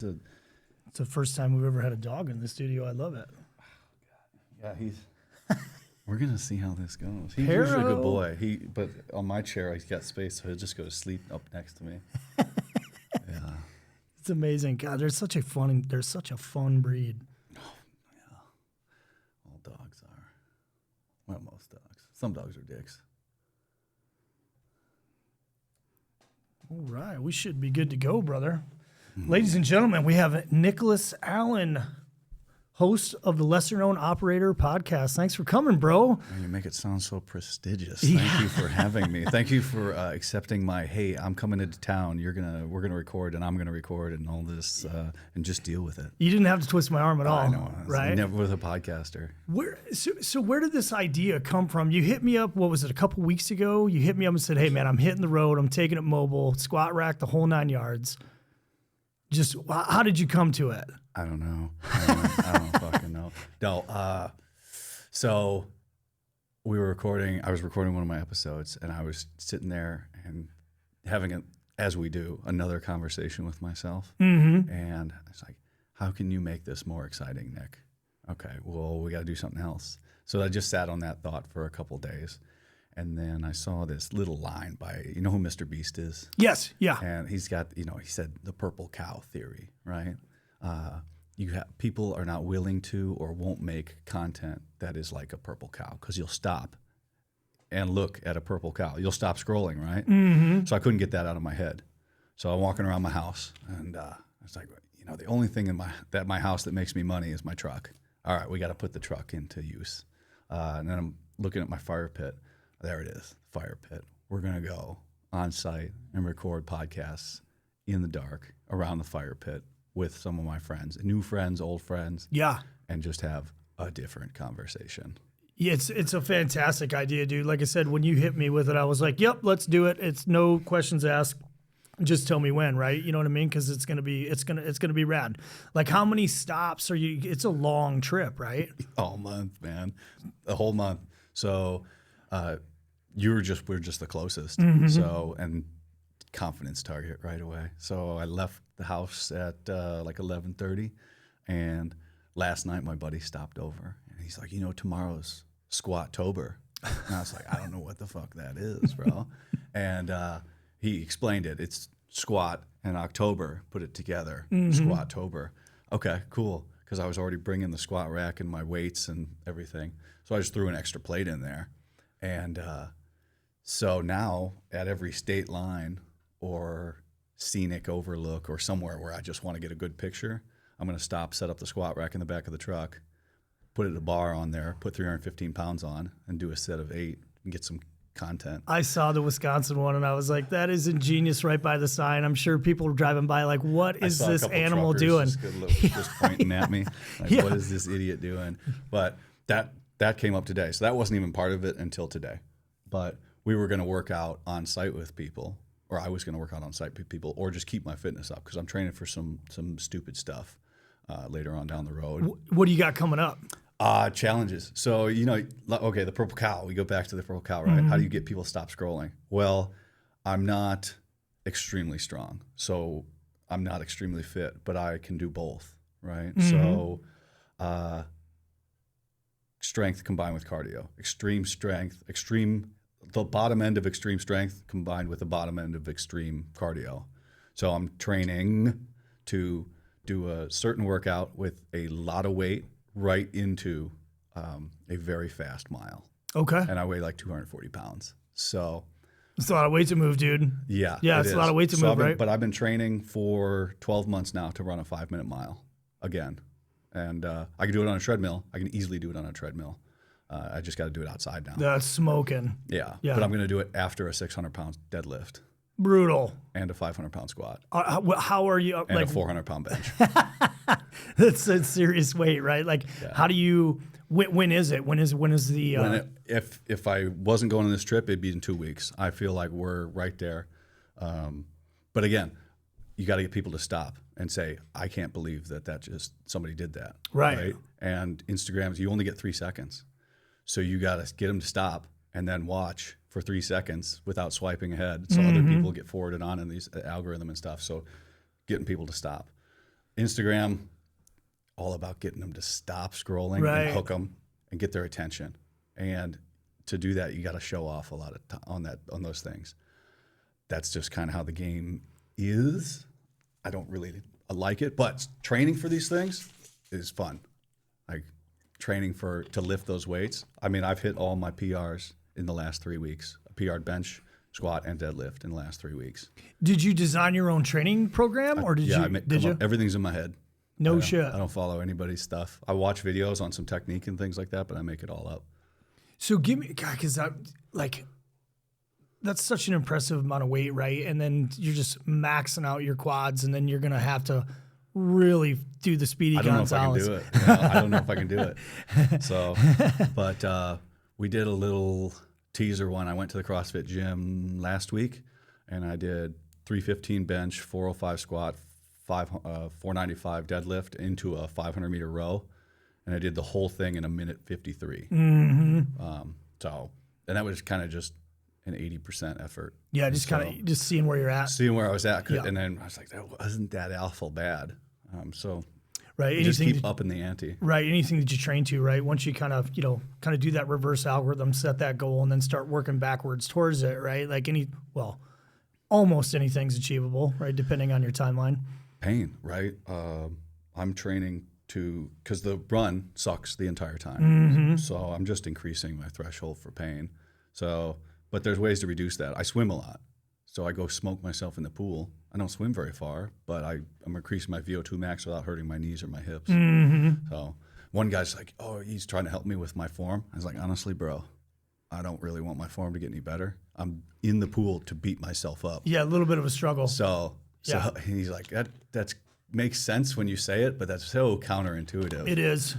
It's the first time we've ever had a dog in the studio. I love it. Yeah, we're gonna see how this goes. He's usually a good boy. But on my chair, he's got space, so he'll just go to sleep up next to me. Yeah, it's amazing. God, they're such a fun breed. Oh, yeah. All dogs are. Well, most dogs. Some dogs are dicks. All right, we should be good to go, brother. Ladies and gentlemen, we have Nicholas Allen, host of the Lessor Known Operator Podcast. Thanks for coming, bro. Man, you make it sound so prestigious. Thank you for having me. Thank you for accepting my, hey, I'm coming into town. We're gonna record, and I'm gonna record, and all this, and just deal with it. You didn't have to twist my arm at all. I know, right? Never with a podcaster. So where did this idea come from? You hit me up, what was it, a couple weeks ago? You hit me up and said, hey, man, I'm hitting the road. I'm taking it mobile, squat rack, the whole 9 yards. Just how did you come to it? I don't know. I don't fucking know. No. So we were recording. I was recording one of my episodes, and I was sitting there and having as we do, another conversation with myself. Mm-hmm. And it's like, how can you make this more exciting, Nick? Okay, well, we got to do something else. So I just sat on that thought for a couple of days. And then I saw this little line by, you know who Mr. Beast is? Yes, yeah. And he's got, he said the purple cow theory, right? People are not willing to or won't make content that is like a purple cow because you'll stop and look at a purple cow. You'll stop scrolling, right? Mm-hmm. So I couldn't get that out of my head. So I'm walking around my house, and it's like, the only thing in my house that makes me money is my truck. All right, we got to put the truck into use. And then I'm looking at my fire pit. There it is, fire pit. We're going to go on site and record podcasts in the dark around the fire pit with some of my friends, new friends, old friends. Yeah. And just have a different conversation. Yeah, it's a fantastic idea, dude. Like I said, when you hit me with it, I was like, yep, let's do it. It's no questions asked. Just tell me when, right? You know what I mean? Because it's gonna be rad. Like, how many stops are you? It's a long trip, right? All month, man, the whole month. So, we're just the closest. Mm-hmm. So, and confidence target right away. So I left the house at like 11:30, and last night my buddy stopped over, and he's like, tomorrow's Squat-tober. And I was like, I don't know what the fuck that is, bro. And he explained it. It's squat and October, put it together, mm-hmm. Squat-tober. Okay, cool, because I was already bringing the squat rack and my weights and everything. So I just threw an extra plate in there. And so now at every state line or scenic overlook or somewhere where I just want to get a good picture, I'm going to stop, set up the squat rack in the back of the truck, put a bar on there, put 315 pounds on, and do a set of 8 and get some content. I saw the Wisconsin one, and I was like, that is ingenious right by the sign. I'm sure people were driving by like, what is this animal doing? Just pointing at me. Like, yeah. What is this idiot doing? But that came up today. So that wasn't even part of it until today. But we were going to work out on site with people, or I was going to work out on site with people, or just keep my fitness up because I'm training for some stupid stuff later on down the road. What do you got coming up? Challenges. So, okay, the purple cow. We go back to the purple cow, right? Mm-hmm. How do you get people to stop scrolling? Well, I'm not extremely strong, so I'm not extremely fit, but I can do both, right? Mm-hmm. So strength combined with cardio. Extreme strength, the bottom end of extreme strength combined with the bottom end of extreme cardio. So I'm training to do a certain workout with a lot of weight right into a very fast mile. Okay. And I weigh like 240 pounds. So it's a lot of weight to move, dude. Yeah. It's a lot of weight to move, right? But I've been training for 12 months now to run a 5-minute mile again. And I can do it on a treadmill. I can easily do it on a treadmill. I just got to do it outside now. That's smoking. Yeah. But I'm going to do it after a 600-pound deadlift. Brutal. And a 500-pound squat. How are you? And a 400-pound bench. That's a serious weight, right? Like, How do you? When is it? When is the? If I wasn't going on this trip, it'd be in 2 weeks. I feel like we're right there. But again, you got to get people to stop and say, I can't believe that just somebody did that. Right. And Instagrams, you only get 3 seconds. So you got to get them to stop and then watch for 3 seconds without swiping ahead. So other people get forwarded on in these algorithm and stuff. So getting people to stop. Instagram, all about getting them to stop scrolling and hook them and get their attention. And to do that, you got to show off a lot of on those things. That's just kind of how the game is. I don't really like it, but training for these things is fun. Like training to lift those weights. I mean, I've hit all my PRs in the last 3 weeks. A PR bench, squat, and deadlift in the last 3 weeks. Did you design your own training program, or did you? Everything's in my head. No shit. I don't follow anybody's stuff. I watch videos on some technique and things like that, but I make it all up. So give me, God, because that's such an impressive amount of weight, right? And then you're just maxing out your quads, and then you're gonna have to really do the Speedy Gonzalez. I don't know if I can do it. So, but we did a little teaser one. I went to the CrossFit gym last week, and I did 315 bench, 405 squat, 495 deadlift into a 500-meter row, and I did the whole thing in 1:53. So, and that was kind of just an 80% effort. Yeah, just kind of just seeing where you're at. Seeing where I was at. And then I was like, that wasn't that awful bad. Right. You just keep upping the ante. Right. Anything that you train to, right? Once you kind of do that reverse algorithm, set that goal, and then start working backwards towards it, right? Like almost anything's achievable, right? Depending on your timeline. Pain, right? I'm training because the run sucks the entire time. So I'm just increasing my threshold for pain. So, but there's ways to reduce that. I swim a lot. So I go smoke myself in the pool. I don't swim very far, but I'm increasing my VO2 max without hurting my knees or my hips. So one guy's like, oh, he's trying to help me with my form. I was like, honestly, bro, I don't really want my form to get any better. I'm in the pool to beat myself up. Yeah, a little bit of a struggle. So he's like, that makes sense when you say it, but that's so counterintuitive. It is.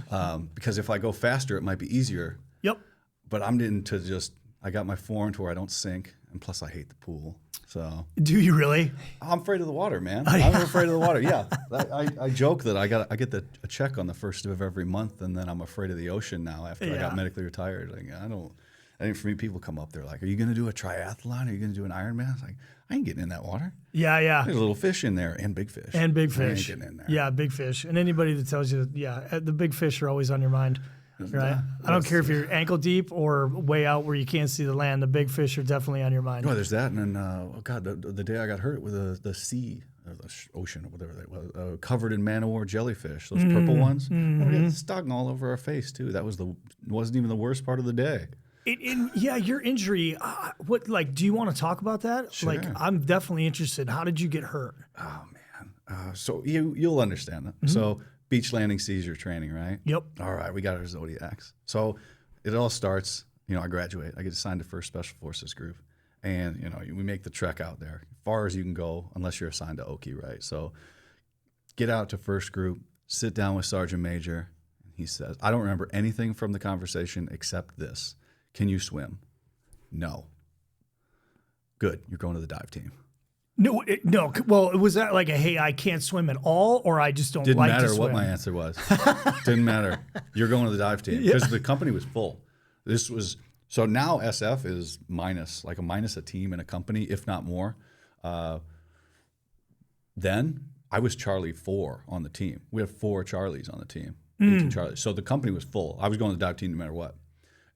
Because if I go faster, it might be easier. Yep. But I'm into I got my form to where I don't sink, and plus I hate the pool. So. Do you really? I'm afraid of the water, man. I'm afraid of the water. Yeah, I joke that I get a check on the first of every month, and then I'm afraid of the ocean now after I got medically retired. Like I think for me, people come up, they're like, "Are you going to do a triathlon? Are you going to do an Ironman?" I was like, "I ain't getting in that water." Yeah. There's little fish in there and big fish. I ain't getting in there. Yeah, big fish. And anybody that tells you, the big fish are always on your mind. Right. I don't care if you're ankle deep or way out where you can't see the land. The big fish are definitely on your mind. Oh, there's that. And then, the day I got hurt with the sea, or the ocean, or whatever they was, covered in man-o-war jellyfish, those purple ones. We had stung all over our face too. That wasn't even the worst part of the day. Your injury. Do you want to talk about that? Sure. I'm definitely interested. How did you get hurt? Oh man. So you'll understand that. So. Beach landing seizure training, right? Yep. All right, we got our Zodiacs. So it all starts, I graduate. I get assigned to 1st Special Forces Group. And, we make the trek out there, far as you can go, unless you're assigned to Oki, right? So get out to 1st Group, sit down with Sergeant Major. He says, I don't remember anything from the conversation except this. Can you swim? No. Good, you're going to the dive team. No. Well, was that like hey, I can't swim at all, or I just don't like to swim? Didn't matter what my answer was. Didn't matter. You're going to the dive team because the company was full. So now SF is minus a team in a company, if not more. Then I was Charlie 4 on the team. We have 4 Charlies on the team, 18 Charlies. So the company was full. I was going to the dive team no matter what.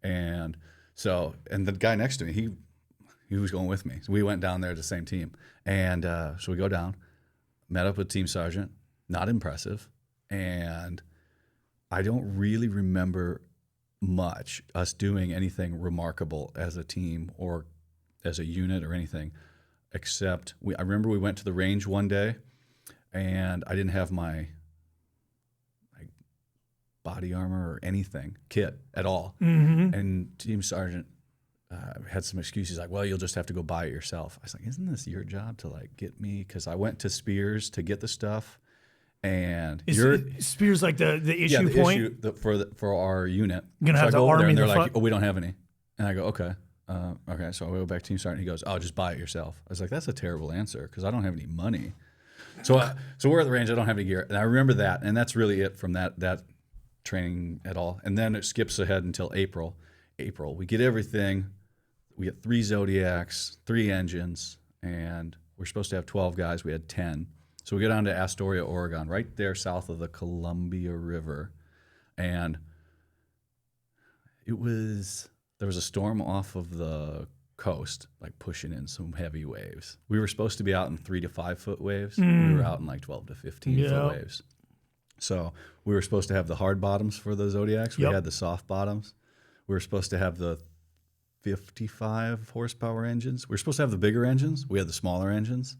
And the guy next to me, he was going with me. So we went down there to the same team. And so we go down, met up with Team Sergeant, not impressive. And I don't really remember much us doing anything remarkable as a team or as a unit or anything, except I remember we went to the range one day and I didn't have my body armor or anything, kit at all. And Team Sergeant had some excuses like, well, you'll just have to go buy it yourself. I was like, isn't this your job to get me? Because I went to Spears to get the stuff, and Spears like the issue point? Issue for our unit. You're gonna have to army and they're like, oh, we don't have any. And I go, okay. Okay, so I go back to Team Sergeant. He goes, oh, just buy it yourself. I was like, that's a terrible answer because I don't have any money. So we're at the range. I don't have any gear, and I remember that, and that's really it from that training at all. And then it skips ahead until April. We get everything. We get 3 Zodiacs, 3 engines, and we're supposed to have 12 guys. We had 10. So we get down to Astoria, Oregon, right there south of the Columbia River. And there was a storm off of the coast, like pushing in some heavy waves. We were supposed to be out in 3 to 5 foot waves. We were out in like 12 to 15 foot waves. So we were supposed to have the hard bottoms for the Zodiacs. We had the soft bottoms. We were supposed to have the 55 horsepower engines. We were supposed to have the bigger engines. We had the smaller engines.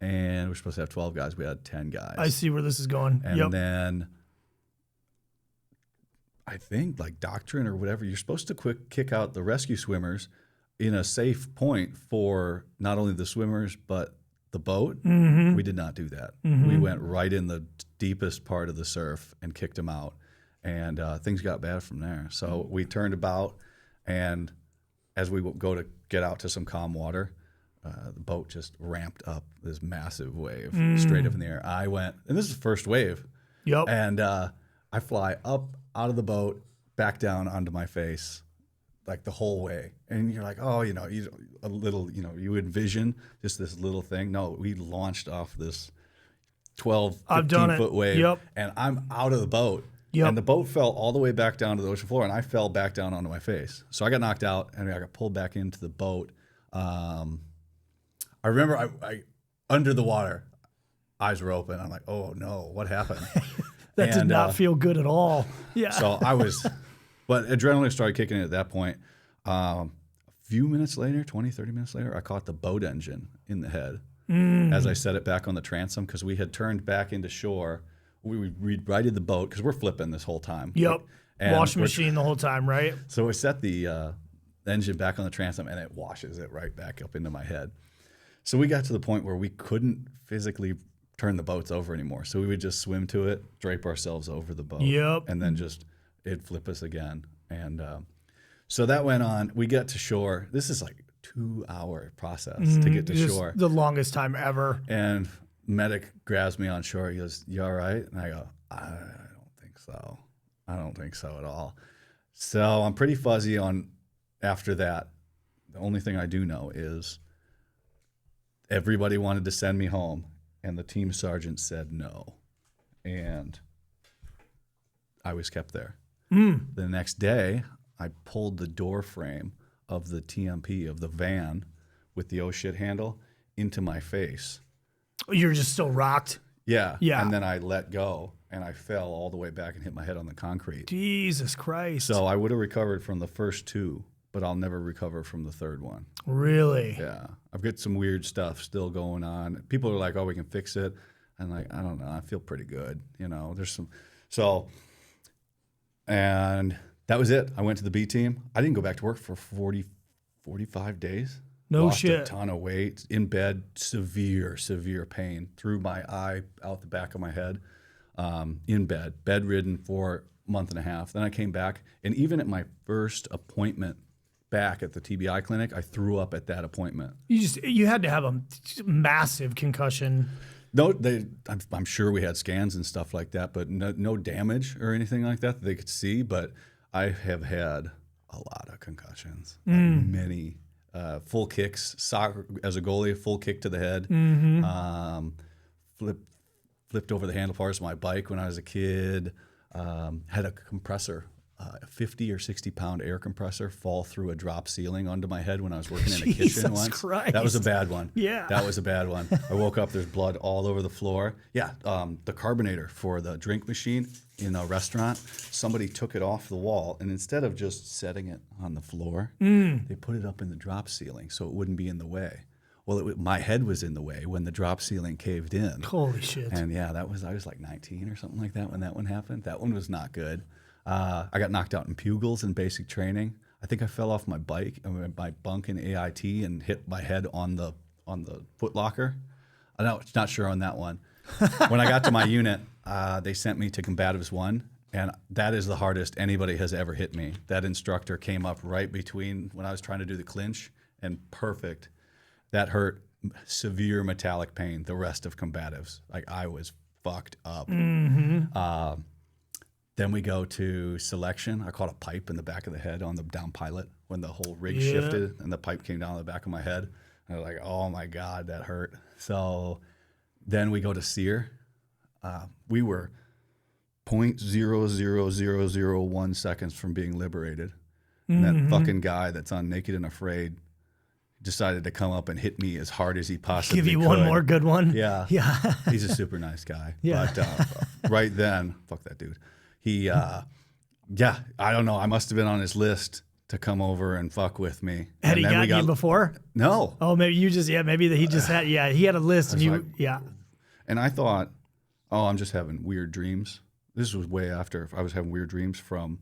And we were supposed to have 12 guys. We had 10 guys. I see where this is going. And then I think like doctrine or whatever, you're supposed to kick out the rescue swimmers in a safe point for not only the swimmers, but the boat. We did not do that. We went right in the deepest part of the surf and kicked them out. And things got bad from there. So we turned about, and as we go to get out to some calm water, the boat just ramped up this massive wave straight up in the air. I went, and this is the first wave. And I fly up out of the boat, back down onto my face, like the whole way. And you're like, oh, you envision just this little thing. No, we launched off this 12, 15-foot wave, and I'm out of the boat. And the boat fell all the way back down to the ocean floor, and I fell back down onto my face. So I got knocked out, and I got pulled back into the boat. I remember I under the water, eyes were open. I'm like, oh, no, what happened? That did not feel good at all. Yeah. So but adrenaline started kicking in at that point. A few minutes later, 20, 30 minutes later, I caught the boat engine in the head as I set it back on the transom because we had turned back into shore. We righted the boat because we're flipping this whole time. Wash machine the whole time, right? So we set the engine back on the transom, and it washes it right back up into my head. So we got to the point where we couldn't physically turn the boats over anymore. So we would just swim to it, drape ourselves over the boat, and then it'd flip us again. And so that went on. We got to shore. This is like a 2-hour process to get to shore. The longest time ever. And medic grabs me on shore. He goes, "You all right?" And I go, "I don't think so. I don't think so at all." So I'm pretty fuzzy on after that. The only thing I do know is everybody wanted to send me home, and the team sergeant said no. And I was kept there. The next day, I pulled the door frame of the TMP of the van with the oh shit handle into my face. You're just still rocked? Yeah. And then I let go, and I fell all the way back and hit my head on the concrete. Jesus Christ. So I would have recovered from the first 2, but I'll never recover from the third one. Really? Yeah. I've got some weird stuff still going on. People are like, oh, we can fix it. I'm like, I don't know. I feel pretty good. There's some. So, and that was it. I went to the B team. I didn't go back to work for 45 days. Lost a ton of weight, in bed, severe pain through my eye, out the back of my head, in bed, bedridden for a month and a half. Then I came back, and even at my first appointment back at the TBI clinic, I threw up at that appointment. You had to have a massive concussion. No, I'm sure we had scans and stuff like that, but no damage or anything like that they could see. But I have had a lot of concussions, many. Full kicks, soccer as a goalie, full kick to the head, flipped over the handlebars of my bike when I was a kid, had a compressor, a 50 or 60 pound air compressor fall through a drop ceiling onto my head when I was working in a kitchen once. Christ. That was a bad one. Yeah. That was a bad one. I woke up, there's blood all over the floor. Yeah, the carbonator for the drink machine in a restaurant, somebody took it off the wall, and instead of just setting it on the floor, they put it up in the drop ceiling so it wouldn't be in the way. Well, my head was in the way when the drop ceiling caved in. Holy shit. And yeah, I was like 19 or something like that when that one happened. That one was not good. I got knocked out in pugils in basic training. I think I fell off my bike, my bunk in AIT, and hit my head on the foot locker. I'm not sure on that one. When I got to my unit, they sent me to Combatives 1, and that is the hardest anybody has ever hit me. That instructor came up right between when I was trying to do the clinch and perfect. That hurt, severe metallic pain, the rest of Combatives. Like, I was fucked up. Then we go to selection. I caught a pipe in the back of the head on the down pilot when the whole rig shifted and the pipe came down the back of my head. And I was like, oh my God, that hurt. So Then we go to SEER. We were 0.00001 seconds from being liberated. And that fucking guy that's on Naked and Afraid decided to come up and hit me as hard as he possibly could. Give you one more good one? Yeah. Yeah. He's a super nice guy. Yeah. But right then, fuck that dude. He, I don't know. I must have been on his list to come over and fuck with me. Had he gotten you before? No. Oh, maybe you just, maybe he just had, he had a list and you, And I thought, oh, I'm just having weird dreams. This was way after I was having weird dreams from,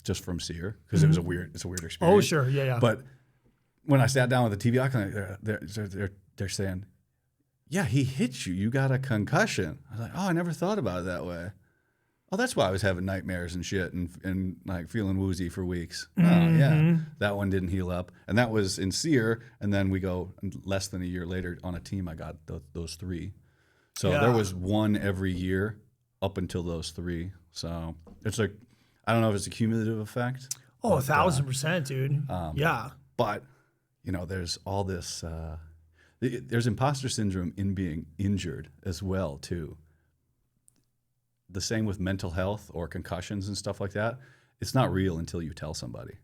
just from SEER, because it's a weird experience. Oh, sure. Yeah. But when I sat down with the TV clinic, they're saying, yeah, he hit you. You got a concussion. I was like, oh, I never thought about it that way. Oh, that's why I was having nightmares and shit and like feeling woozy for weeks. Oh, yeah. That one didn't heal up. And that was in SEER. And then we go less than a year later on a team, I got those 3. So there was one every year up until those 3. So it's like, I don't know if it's a cumulative effect. Oh, 1,000%, dude. Yeah. But, there's all this, there's imposter syndrome in being injured as well, too. The same with mental health or concussions and stuff like that. It's not real until you tell somebody.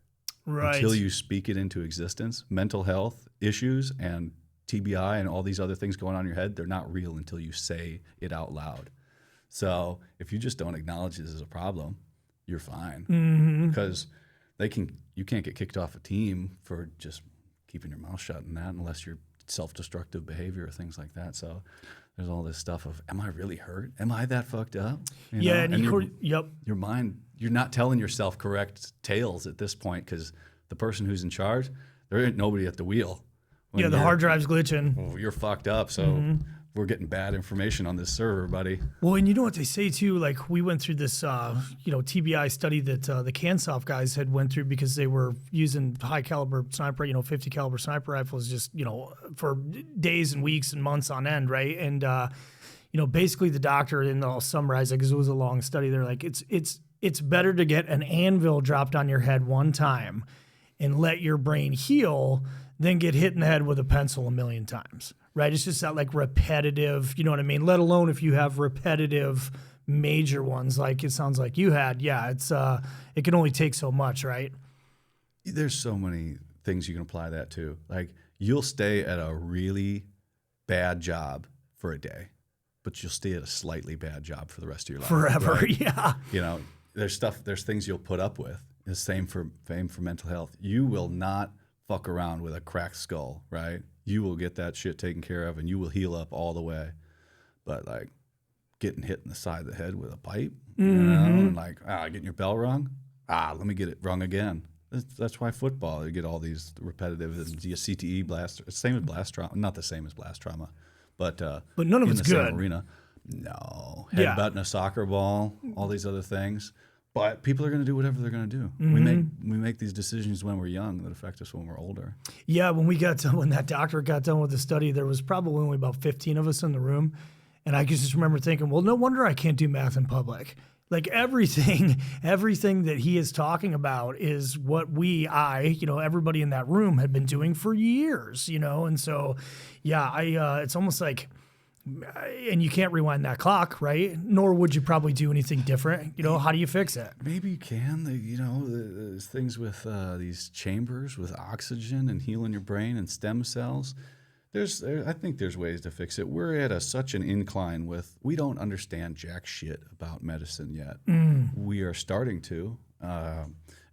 Right. Until you speak it into existence. Mental health issues and TBI and all these other things going on in your head, they're not real until you say it out loud. So if you just don't acknowledge this as a problem, you're fine. Because you can't get kicked off a team for just keeping your mouth shut and that unless you're self-destructive behavior or things like that. So there's all this stuff of, am I really hurt? Am I that fucked up? Your mind, you're not telling yourself correct tales at this point because the person who's in charge, there ain't nobody at the wheel. The hard drive's glitching. Oh, you're fucked up. So we're getting bad information on this server, buddy. Well, and you know what they say too, like we went through this, TBI study that the CanSoft guys had went through because they were using high caliber sniper, 50 caliber sniper rifles just, for days and weeks and months on end. Right. And, basically the doctor, and I'll summarize it because it was a long study. They're like, it's better to get an anvil dropped on your head one time and let your brain heal than get hit in the head with a pencil a million times. Right? It's just that like repetitive, you know what I mean? Let alone if you have repetitive major ones like it sounds like you had. Yeah, it's it can only take so much, right? There's so many things you can apply that to. Like you'll stay at a really bad job for a day, but you'll stay at a slightly bad job for the rest of your life. Forever, right? Yeah. There's things you'll put up with. The same for mental health. You will not fuck around with a cracked skull, right? You will get that shit taken care of and you will heal up all the way. But like getting hit in the side of the head with a pipe, and like, getting your bell rung, let me get it rung again. That's why football, you get all these repetitive CTE blast. Same as blast trauma, not the same as blast trauma, but none of it's good. Same arena. No, headbutting a soccer ball, all these other things. But people are going to do whatever they're going to do. We make these decisions when we're young that affect us when we're older. Yeah, when that doctor got done with the study, there was probably only about 15 of us in the room. And I just remember thinking, well, no wonder I can't do math in public. Like everything that he is talking about is what everybody in that room had been doing for years, And so, it's almost like, and you can't rewind that clock, right? Nor would you probably do anything different. How do you fix it? Maybe you can. There's things with these chambers with oxygen and healing your brain and stem cells. I think there's ways to fix it. We're at such an incline we don't understand jack shit about medicine yet. We are starting to.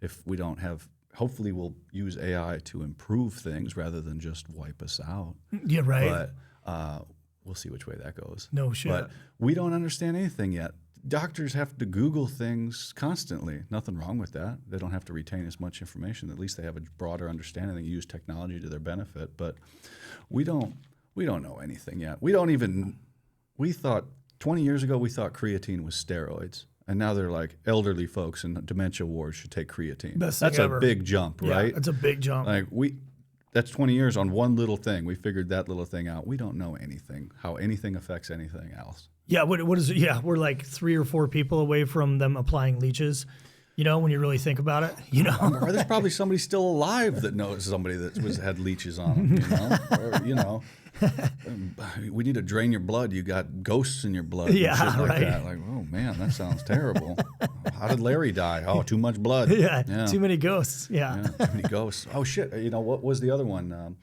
If we don't have, hopefully we'll use AI to improve things rather than just wipe us out. Yeah, right. But we'll see which way that goes. No shit. But we don't understand anything yet. Doctors have to Google things constantly. Nothing wrong with that. They don't have to retain as much information. At least they have a broader understanding. They use technology to their benefit. But we don't know anything yet. We thought 20 years ago, we thought creatine was steroids. And now they're like elderly folks in dementia wards should take creatine. That's a big jump, right? Yeah, that's a big jump. Like that's 20 years on one little thing. We figured that little thing out. We don't know how anything affects anything else. Yeah, what is it? Yeah, we're like 3 or 4 people away from them applying leeches. You know, when you really think about it, you know. Or there's probably somebody still alive that knows somebody that had leeches on them, you know? Or, you know, we need to drain your blood. You got ghosts in your blood. Yeah, and shit like right. that. Like, oh man, that sounds terrible. How did Larry die? Oh, too much blood. Yeah, too many ghosts. Yeah. Too many ghosts. Oh shit. You know, what was the other one?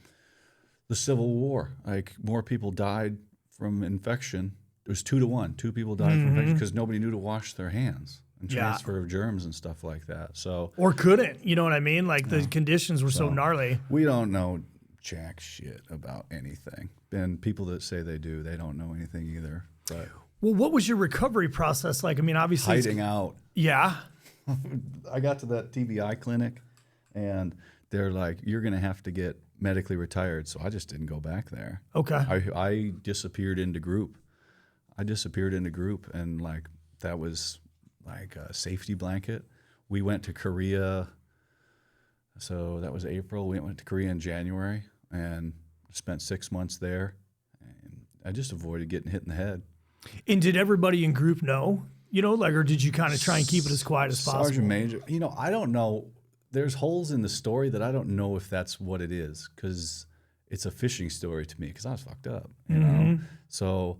The Civil War. Like, more people died from infection. It was 2-1. 2 people died from infection because nobody knew to wash their hands and transfer of germs and stuff like that. So, or couldn't, you know what I mean? Like the conditions were so gnarly. We don't know jack shit about anything. And people that say they do, they don't know anything either. But Well, what was your recovery process like? I mean, obviously hiding out. Yeah. I got to that TBI clinic and they're like, you're going to have to get medically retired. So I just didn't go back there. Okay. I disappeared into group. And like, that was like a safety blanket. We went to Korea. So that was April. We went to Korea in January and spent 6 months there. And I just avoided getting hit in the head. And did everybody in group know? You know, like, or did you kind of try and keep it as quiet as possible? Sergeant Major, you know, I don't know. There's holes in the story that I don't know if that's what it is, because it's a fishing story to me, because I was fucked up, you know? So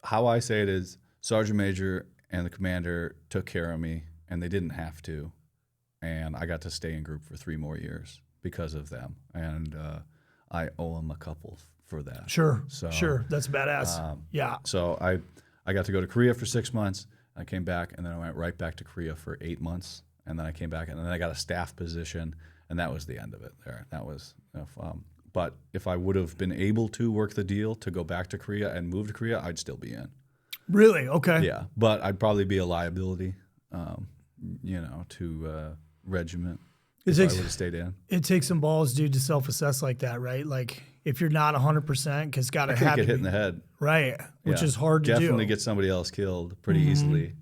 how I say it is, Sergeant Major and the commander took care of me, and they didn't have to. And I got to stay in group for 3 more years because of them. And I owe them a couple for that. Sure, So, sure. That's badass. Yeah. So I got to go to Korea for 6 months. I came back, and then I went right back to Korea for 8 months. And then I came back, and then I got a staff position, and that was the end of it there. That was, but if I would have been able to work the deal to go back to Korea and move to Korea, I'd still be in. Really? Okay. Yeah, but I'd probably be a liability, to regiment if I would have stayed in. It takes some balls, dude, to self-assess like that, right? Like, if you're not 100%, because got to have get hit in the head. Right, which is hard to do. Definitely get somebody else killed pretty easily.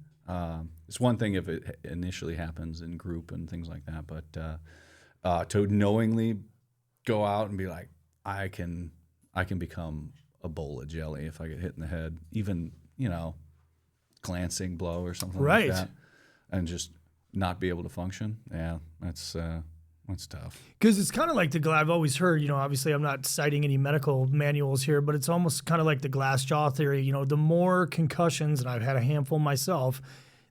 It's one thing if it initially happens in group and things like that, but to knowingly go out and be like, I can become a bowl of jelly if I get hit in the head, even, glancing blow or something like that, and just not be able to function. Yeah, that's tough. Because it's kind of like I've always heard, obviously I'm not citing any medical manuals here, but it's almost kind of like the glass jaw theory. The more concussions, and I've had a handful myself,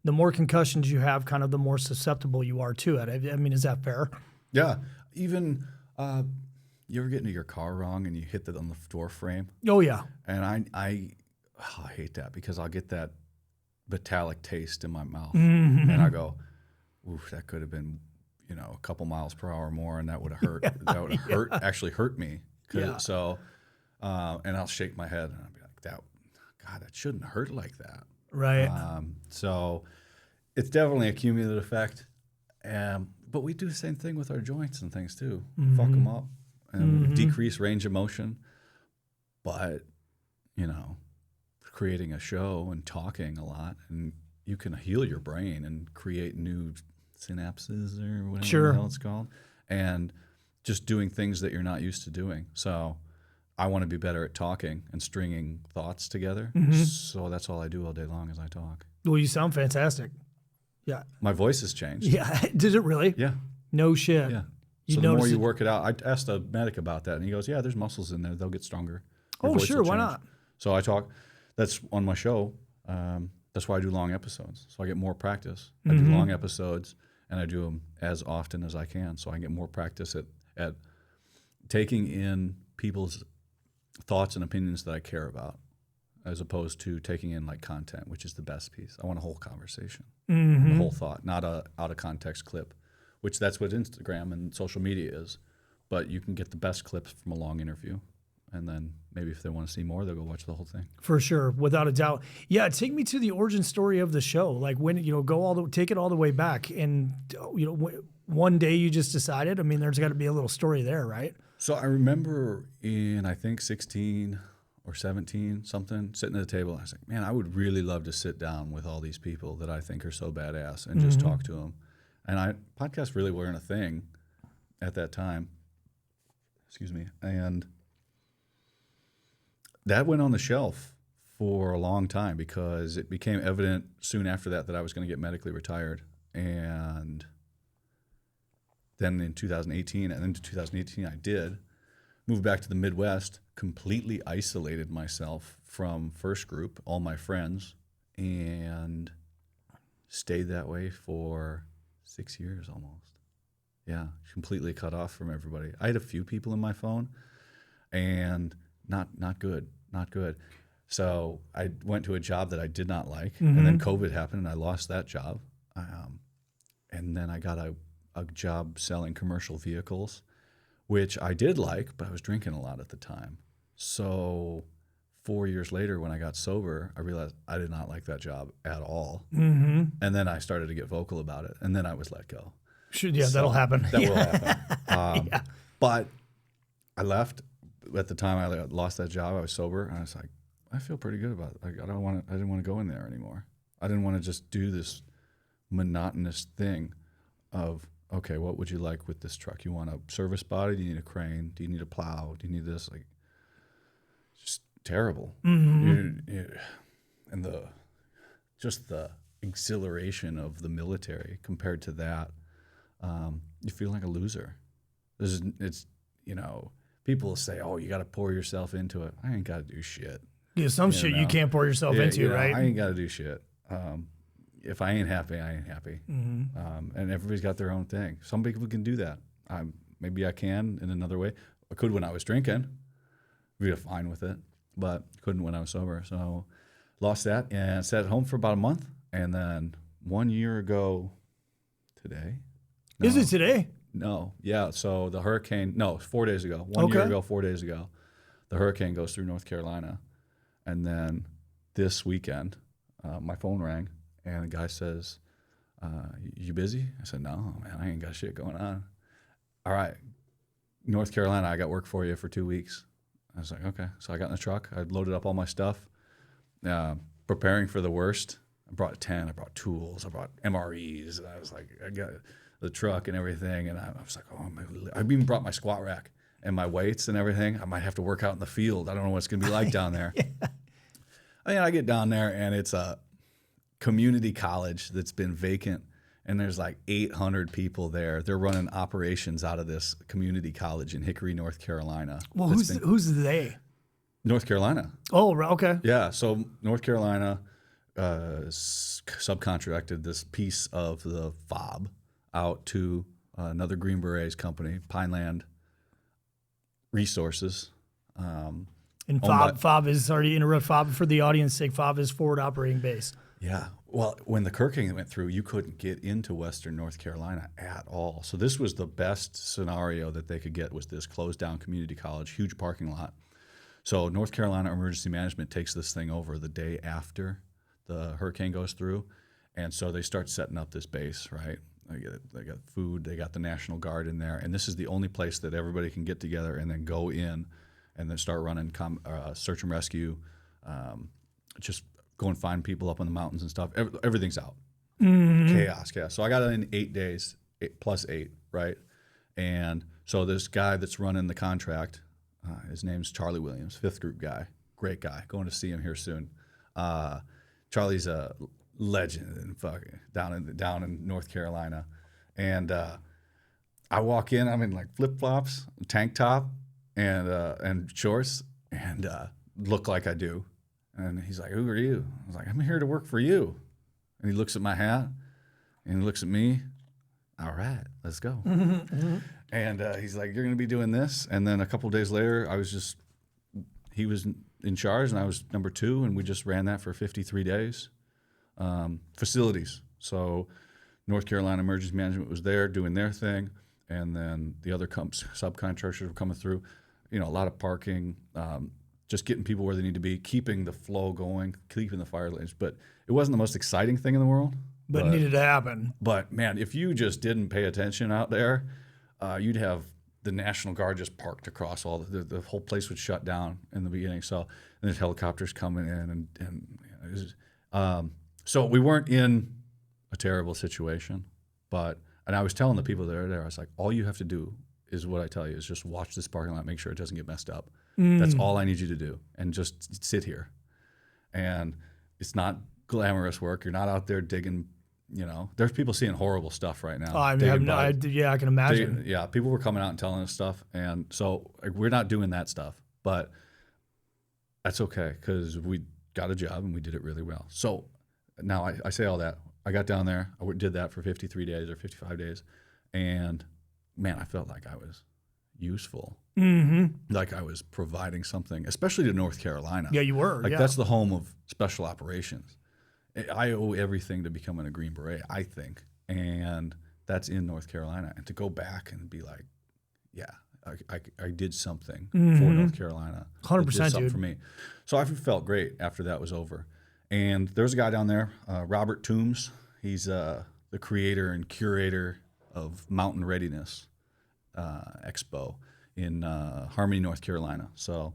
the more concussions you have, kind of the more susceptible you are to it. I mean, is that fair? Yeah. Even you ever get into your car wrong and you hit it on the door frame? Oh, yeah. And I hate that, because I'll get that metallic taste in my mouth. Mm-hmm. And I go, oof, that could have been, a couple miles per hour more, and that would have hurt. That would have actually hurt me. So, and I'll shake my head and I'll be like, that shouldn't hurt like that. Right. So it's definitely a cumulative effect. But we do the same thing with our joints and things too. Fuck them up and decrease range of motion. But, creating a show and talking a lot, and you can heal your brain and create new synapses or whatever the hell it's called, and just doing things that you're not used to doing. So I want to be better at talking and stringing thoughts together. So that's all I do all day long is I talk. Well, you sound fantastic. Yeah. My voice has changed. Yeah. Did it really? Yeah. No shit. Yeah. So the more you work it out, I asked a medic about that, and he goes, yeah, there's muscles in there. They'll get stronger. Your voice sure. will Why change. not? So I talk. That's on my show. That's why I do long episodes. So I get more practice. I do long episodes, and I do them as often as I can, so I can get more practice at taking in people's thoughts and opinions that I care about, as opposed to taking in like content, which is the best piece. I want a whole conversation, the whole thought, not a out of context clip, which that's what Instagram and social media is. But you can get the best clips from a long interview, and then maybe if they want to see more, they'll go watch the whole thing. For sure, without a doubt. Yeah, take me to the origin story of the show. Like when take it all the way back, and one day you just decided. I mean, there's got to be a little story there, right? So I remember in, I think 16 or 17 something, sitting at the table. I was like, man, I would really love to sit down with all these people that I think are so badass and just talk to them. And podcasts really weren't a thing at that time. Excuse me. And that went on the shelf for a long time, because it became evident soon after that I was going to get medically retired. And then in 2018, and into 2018 I did, moved back to the Midwest, completely isolated myself from first group, all my friends, and stayed that way for 6 years almost. Yeah, completely cut off from everybody. I had a few people in my phone, and not good. So I went to a job that I did not like, and then COVID happened, and I lost that job. And then I got a job selling commercial vehicles, which I did like, but I was drinking a lot at the time. So 4 years later, when I got sober, I realized I did not like that job at all. And then I started to get vocal about it, and then I was let go. That'll happen. That will happen. But I left. At the time I lost that job, I was sober, and I was like, I feel pretty good about it. Like, I didn't want to go in there anymore. I didn't want to just do this monotonous thing of, okay, what would you like with this truck? You want a service body? Do you need a crane? Do you need a plow? Do you need this? Like, just terrible. And the exhilaration of the military compared to that, you feel like a loser. People say, oh, you got to pour yourself into it. I ain't got to do shit. Yeah, some shit you can't pour yourself into, right? I ain't got to do shit. If I ain't happy, I ain't happy. And everybody's got their own thing. Some people can do that. Maybe I can in another way. I could when I was drinking. Be fine with it, but couldn't when I was sober. So lost that and sat at home for about a month. And then 1 year ago today. Is it today? No. Yeah. So the hurricane, 4 days ago. 1 year ago, 4 days ago, the hurricane goes through North Carolina. And then this weekend, my phone rang, and the guy says, you busy? I said, no, man, I ain't got shit going on. All right, North Carolina, I got work for you for 2 weeks. I was like, okay. So I got in the truck. I loaded up all my stuff, preparing for the worst. I brought a tent. I brought tools. I brought MREs. And I was like, I got the truck and everything. And I was like, I even brought my squat rack and my weights and everything. I might have to work out in the field. I don't know what it's going to be like down there. I get down there, and it's a community college that's been vacant, and there's like 800 people there. They're running operations out of this community college in Hickory, North Carolina. Well, who's they? North Carolina. Oh, okay. Yeah, so North Carolina subcontracted this piece of the fob out to another Green Berets company, Pineland Resources. And FOB is, sorry to interrupt, FOB, for the audience sake, FOB is Forward Operating Base. Yeah. Well, when the hurricane went through, you couldn't get into Western North Carolina at all. So this was the best scenario that they could get, was this closed down community college, huge parking lot. So North Carolina Emergency Management takes this thing over the day after the hurricane goes through. And so they start setting up this base, right? They got food, they got the National Guard in there. And this is the only place that everybody can get together and then go in and then start running search and rescue, just go and find people up on the mountains and stuff. Everything's out. Chaos. So I got it in 8 days, 8+8, right? And so this guy that's running the contract, his name's Charlie Williams, 5th group guy, great guy. Going to see him here soon. Charlie's a legend and fucking down in North Carolina. And I walk in, I'm in like flip-flops, tank top, and shorts, and look like I do. And he's like, who are you? I was like, I'm here to work for you. And he looks at my hat, and he looks at me. All right, let's go. And he's like, you're going to be doing this. And then a couple of days later, he was in charge, and I was number 2, and we just ran that for 53 days. Facilities. So North Carolina Emergency Management was there doing their thing, and then the other subcontractors were coming through. A lot of parking, just getting people where they need to be, keeping the flow going, keeping the fire lanes. But it wasn't the most exciting thing in the world. But it needed to happen. But, man, if you just didn't pay attention out there, you'd have the National Guard just parked across all the whole place would shut down in the beginning. So and there's helicopters coming in. So we weren't in a terrible situation. And I was telling the people that are there, I was like, all you have to do is what I tell you, is just watch this parking lot, make sure it doesn't get messed up. That's all I need you to do, and just sit here. And it's not glamorous work. You're not out there digging there's people seeing horrible stuff right now. Oh, I can imagine. People were coming out and telling us stuff. And so we're not doing that stuff, but that's okay because we got a job and we did it really well. So now I say all that. I got down there. I did that for 53 days or 55 days. And man, I felt like I was useful. Mm-hmm. Like I was providing something, especially to North Carolina. Yeah, you were. Like that's the home of special operations. I owe everything to becoming a Green Beret, I think. And that's in North Carolina. And to go back and be like, yeah, I did something for North Carolina. 100%, did something dude. for me. So I felt great after that was over. And there's a guy down there, Robert Toombs. He's the creator and curator of Mountain Readiness Expo in Harmony, North Carolina. So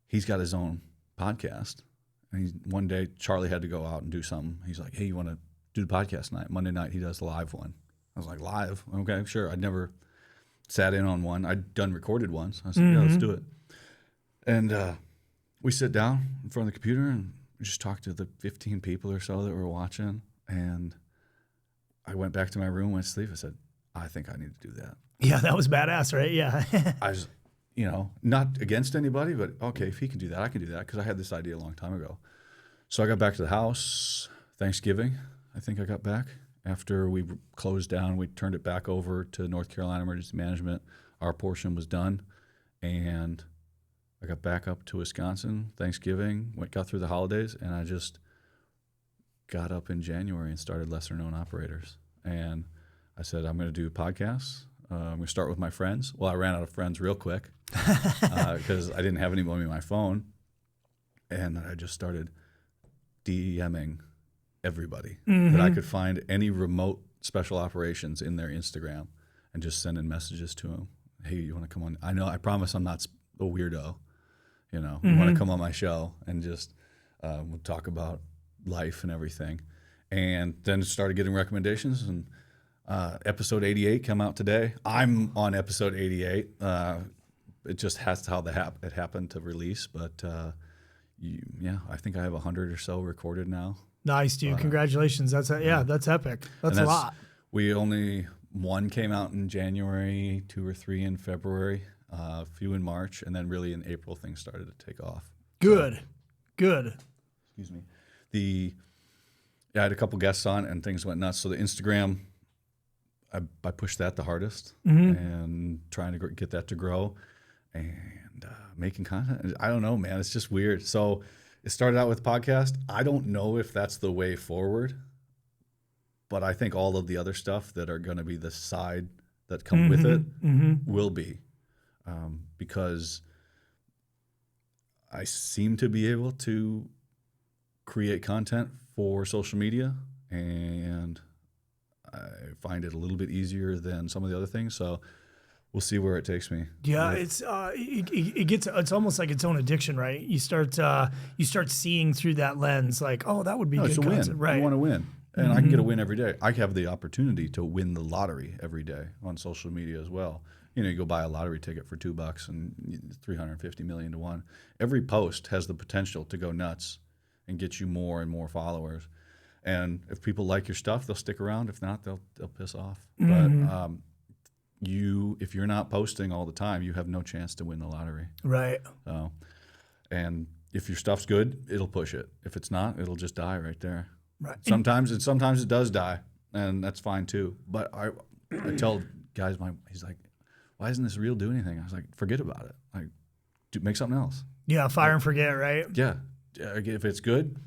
he's got his own podcast. And one day, Charlie had to go out and do something. He's like, hey, you want to do the podcast tonight? Monday night, he does the live one. I was like, live? Okay, sure. I'd never sat in on one. I'd done recorded ones. I said, yeah, let's do it. And we sit down in front of the computer and we just talked to the 15 people or so that were watching. And I went back to my room, went to sleep. I said, I think I need to do that. Yeah, that was badass, right? Yeah. I was, not against anybody, but okay, if he can do that, I can do that because I had this idea a long time ago. So I got back to the house, Thanksgiving, I think I got back. After we closed down, we turned it back over to North Carolina Emergency Management. Our portion was done, and I got back up to Wisconsin, Thanksgiving, got through the holidays, and I just got up in January and started Lessor Known Operators. And I said, I'm going to do podcasts. I'm going to start with my friends. Well, I ran out of friends real quick because I didn't have anybody on my phone. And I just started DMing everybody that I could find, any remote special operations in their Instagram, and just sending messages to them. Hey, you want to come on? I promise I'm not a weirdo. You want to come on my show and just we'll talk about life and everything. And then started getting recommendations, and episode 88 come out today. I'm on episode 88. It just has how it happened to release, but I think I have 100 or so recorded now. Nice, dude. Congratulations. That's epic. That's a lot. One came out in January, 2 or 3 in February, a few in March, and then really in April things started to take off. Good. Excuse me. I had a couple guests on and things went nuts. So the Instagram, I pushed that the hardest and trying to get that to grow and making content. I don't know, man. It's just weird. So it started out with podcast. I don't know if that's the way forward, but I think all of the other stuff that are going to be the side that come with it will be because I seem to be able to create content for social media, and I find it a little bit easier than some of the other things. So we'll see where it takes me. Yeah, it's almost like its own addiction, right? You start seeing through that lens, like, oh, that would be good content, win. right? You want to win, and I can get a win every day. I have the opportunity to win the lottery every day on social media as well. You go buy a lottery ticket for $2 and 350 million to one. Every post has the potential to go nuts and get you more and more followers. And if people like your stuff, they'll stick around. If not, they'll piss off. But if you're not posting all the time, you have no chance to win the lottery. Right. And if your stuff's good, it'll push it. If it's not, it'll just die right there. Right. Sometimes it does die, and that's fine too. But I tell guys, he's like, why isn't this reel doing anything? I was like, forget about it. Like, make something else. Yeah, fire and forget, right? Yeah. If it's good,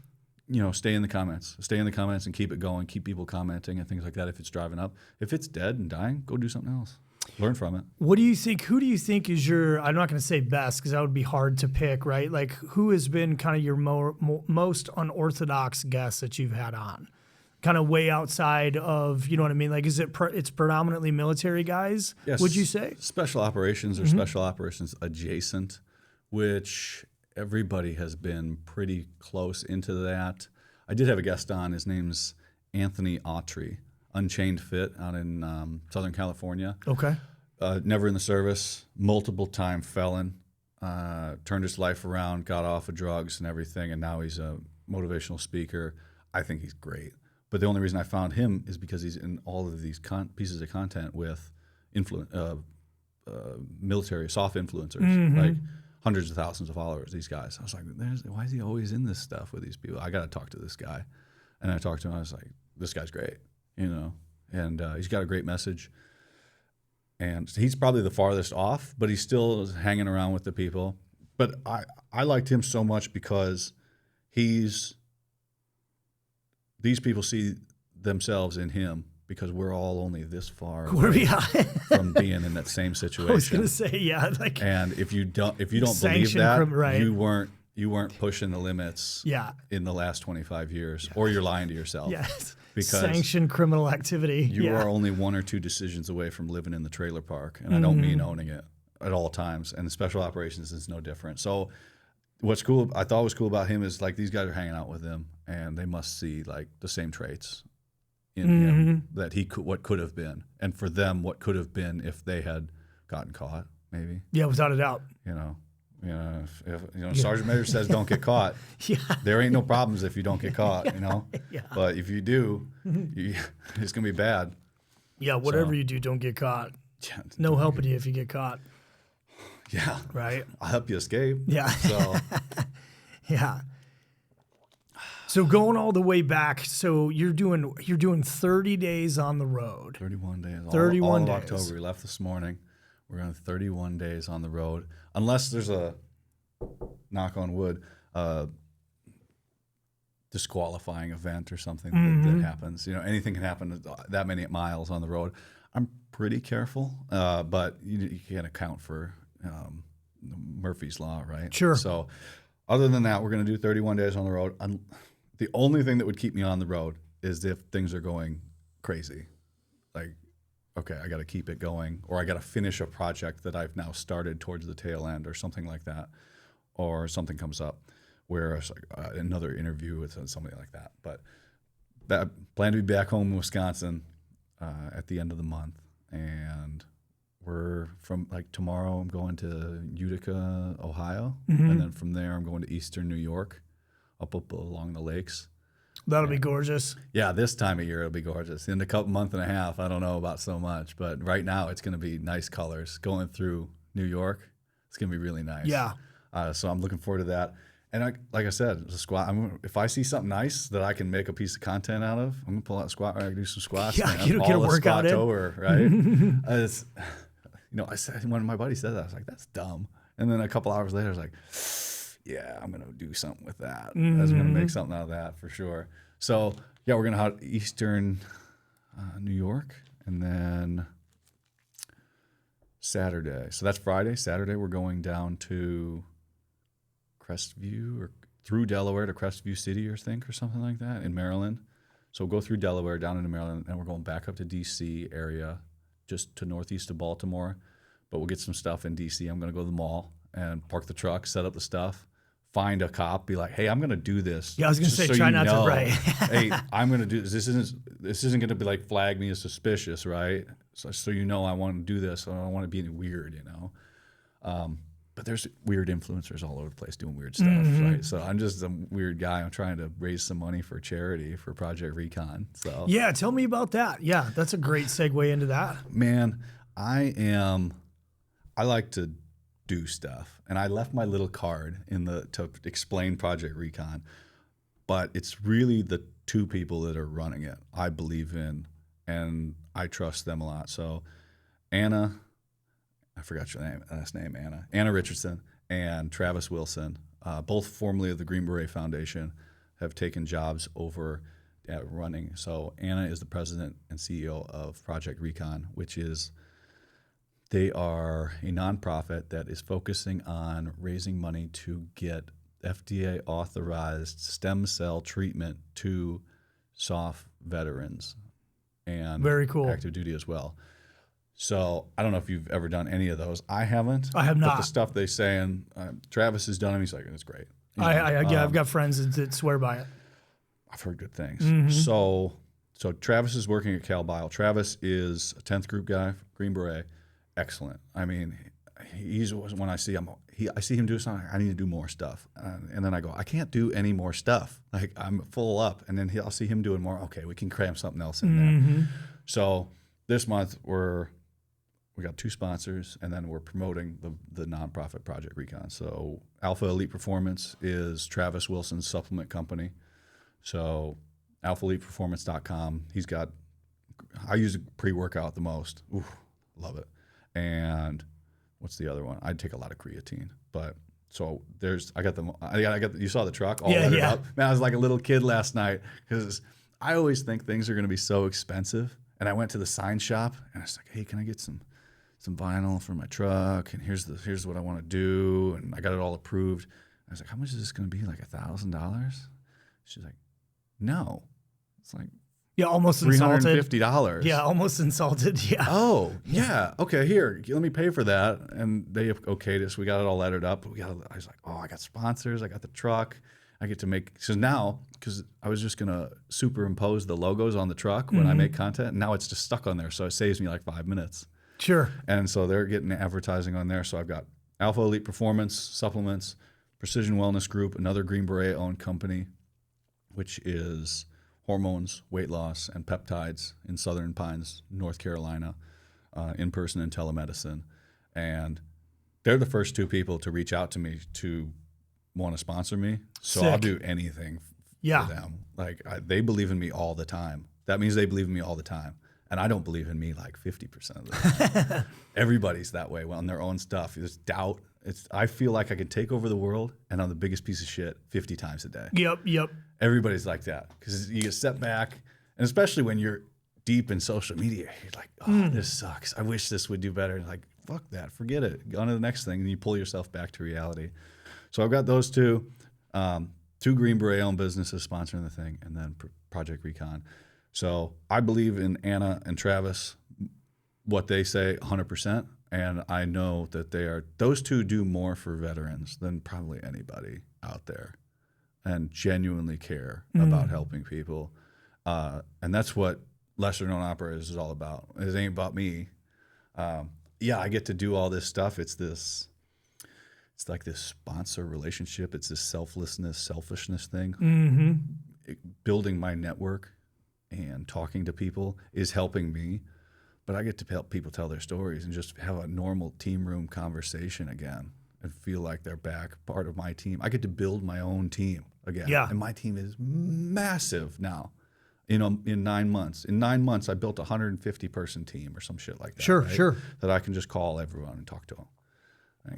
stay in the comments. Stay in the comments and keep it going. Keep people commenting and things like that if it's driving up. If it's dead and dying, go do something else. Learn from it. What do you think? Who do you think is your, I'm not going to say best because that would be hard to pick, right? Like, who has been kind of your most unorthodox guest that you've had on? Kind of way outside of, you know what I mean? Like, is it's predominantly military guys, yes, would you say? Special operations or special operations adjacent, which everybody has been pretty close into that. I did have a guest on. His name's Anthony Autry, Unchained Fit out in Southern California. Okay. Never in the service, multiple-time felon, turned his life around, got off of drugs and everything, and now he's a motivational speaker. I think he's great. But the only reason I found him is because he's in all of these pieces of content with military soft influencers, like hundreds of thousands of followers. These guys, I was like, why is he always in this stuff with these people? I got to talk to this guy, and I talked to him. I was like, this guy's great, and he's got a great message. And he's probably the farthest off, but he's still hanging around with the people. But I liked him so much because these people see themselves in him, because we're all only this far away from being in that same situation. I was going to say, yeah. And if you don't believe that, you weren't pushing the limits in the last 25 years, or you're lying to yourself. Yes. Because sanctioned criminal activity. You are only 1 or 2 decisions away from living in the trailer park. And I don't mean owning it at all times. And special operations is no different. So what's cool, I thought was cool about him is like these guys are hanging out with him, and they must see like the same traits in him that what could have been. And for them, what could have been if they had gotten caught, maybe. Yeah, without a doubt. If Sergeant Major says don't get caught, there ain't no problems if you don't get caught, But if you do, it's going to be bad. Yeah, whatever you do, don't get caught. No helping you if you get caught. Yeah. Right? I'll help you escape. Yeah. So. Yeah. So going all the way back, so you're doing 30 days on the road. 31 days. 31 all of days. October. We left this morning. We're going 31 days on the road. Unless there's a, knock on wood, disqualifying event or something that happens. Anything can happen that many miles on the road. I'm pretty careful, but you can't account for Murphy's Law, right? Sure. So other than that, we're going to do 31 days on the road. The only thing that would keep me on the road is if things are going crazy. Like, okay, I got to keep it going, or I got to finish a project that I've now started towards the tail end, or something like that, or something comes up where it's like another interview with somebody like that. But that plan to be back home in Wisconsin at the end of the month, and we're from tomorrow I'm going to Utica, Ohio, and then from there I'm going to Eastern New York, up along the lakes. That'll be gorgeous. Yeah, this time of year it'll be gorgeous. In a month and a half, I don't know about so much, but right now it's going to be nice colors going through New York. It's going to be really nice. Yeah. So I'm looking forward to that. And like I said, the squat. If I see something nice that I can make a piece of content out of, I'm gonna pull out squat rack, do some squats. Yeah, man. get a workout in. Right? I said when my buddy said that, I was like, "That's dumb." And then a couple hours later, I was like, yeah, I'm going to do something with that. I'm going to make something out of that for sure. So, yeah, we're going to have Eastern New York, and then Saturday. So that's Friday. Saturday, we're going down to Crestview, or through Delaware to Crestview City, or something like that, in Maryland. So we'll go through Delaware, down into Maryland, and we're going back up to D.C. area, just to northeast of Baltimore. But we'll get some stuff in D.C. I'm going to go to the mall and park the truck, set up the stuff, find a cop, be like, hey, I'm going to do this. Yeah, I was going to say, try not to, right. Hey, I'm going to do this. This isn't going to be like flag me as suspicious, right? So I want to do this. I don't want to be any weird, But there's weird influencers all over the place doing weird stuff, right? So I'm just a weird guy. I'm trying to raise some money for charity for Project Recon. So yeah, tell me about that. Yeah, that's a great segue into that. Man, I like to do stuff, and I left my little card to explain Project Recon, but it's really the two people that are running it I believe in, and I trust them a lot. So Anna, I forgot your last name, Anna Richardson, and Travis Wilson, both formerly of the Green Beret Foundation, have taken jobs over at running. So Anna is the president and CEO of Project Recon, which is, they are a nonprofit that is focusing on raising money to get FDA authorized stem cell treatment to SOF veterans and very cool. active duty as well. So I don't know if you've ever done any of those. I haven't. I have not. But the stuff they say, and Travis has done them. He's like, it's great. I've got friends that swear by it. I've heard good things. So Travis is working at Cal Bio. Travis is a 10th group guy, Green Beret. Excellent. I mean, he's when I see him, I see him do something. I need to do more stuff, and then I go, I can't do any more stuff. Like I'm full up, and then I'll see him doing more. Okay, we can cram something else in there. So this month we got 2 sponsors, and then we're promoting the nonprofit Project Recon. So Alpha Elite Performance is Travis Wilson's supplement company. So alphaeliteperformance.com. I use a pre-workout the most. Ooh, love it. And what's the other one? I'd take a lot of creatine. But so I got you saw the truck all lettered up. Man, I was like a little kid last night because I always think things are going to be so expensive. And I went to the sign shop and I was like, hey, can I get some vinyl for my truck? And here's what I want to do. And I got it all approved. I was like, how much is this going to be? Like $1,000? She's like, no. It's like, yeah, almost insulted. $350. Yeah, almost insulted. Yeah. Oh, yeah. Okay, here, let me pay for that. And they okayed us. We got it all lettered up. I was like, oh, I got sponsors. I got the truck. I get to make. So now, because I was just gonna superimpose the logos on the truck when I make content, and now it's just stuck on there. So it saves me like 5 minutes. Sure. And so they're getting advertising on there. So I've got Alpha Elite Performance Supplements, Precision Wellness Group, another Green Beret owned company, which is hormones, weight loss, and peptides in Southern Pines, North Carolina, in person and telemedicine. And they're the first 2 people to reach out to me to want to sponsor me. So Sick. I'll do anything for them. Like they believe in me all the time. That means they believe in me all the time. And I don't believe in me like 50% of the time. Everybody's that way on their own stuff. There's doubt. I feel like I can take over the world and I'm the biggest piece of shit 50 times a day. Yep. Everybody's like that because you get step back, and especially when you're deep in social media, you're like, oh, this sucks. I wish this would do better. And like, fuck that, forget it. Go on to the next thing, and you pull yourself back to reality. So I've got those 2 Green Beret-owned businesses sponsoring the thing, and then Project Recon. So I believe in Anna and Travis, what they say 100%, and I know that those 2 do more for veterans than probably anybody out there, and genuinely care about helping people. And that's what Lessor Known Operators is all about. It ain't about me. I get to do all this stuff. It's like this sponsor relationship. It's this selfishness thing. Building my network and talking to people is helping me, but I get to help people tell their stories and just have a normal team room conversation again and feel like they're back, part of my team. I get to build my own team again. Yeah. And my team is massive now. In 9 months. In 9 months, I built a 150-person team or some shit like that. Sure. That I can just call everyone and talk to them.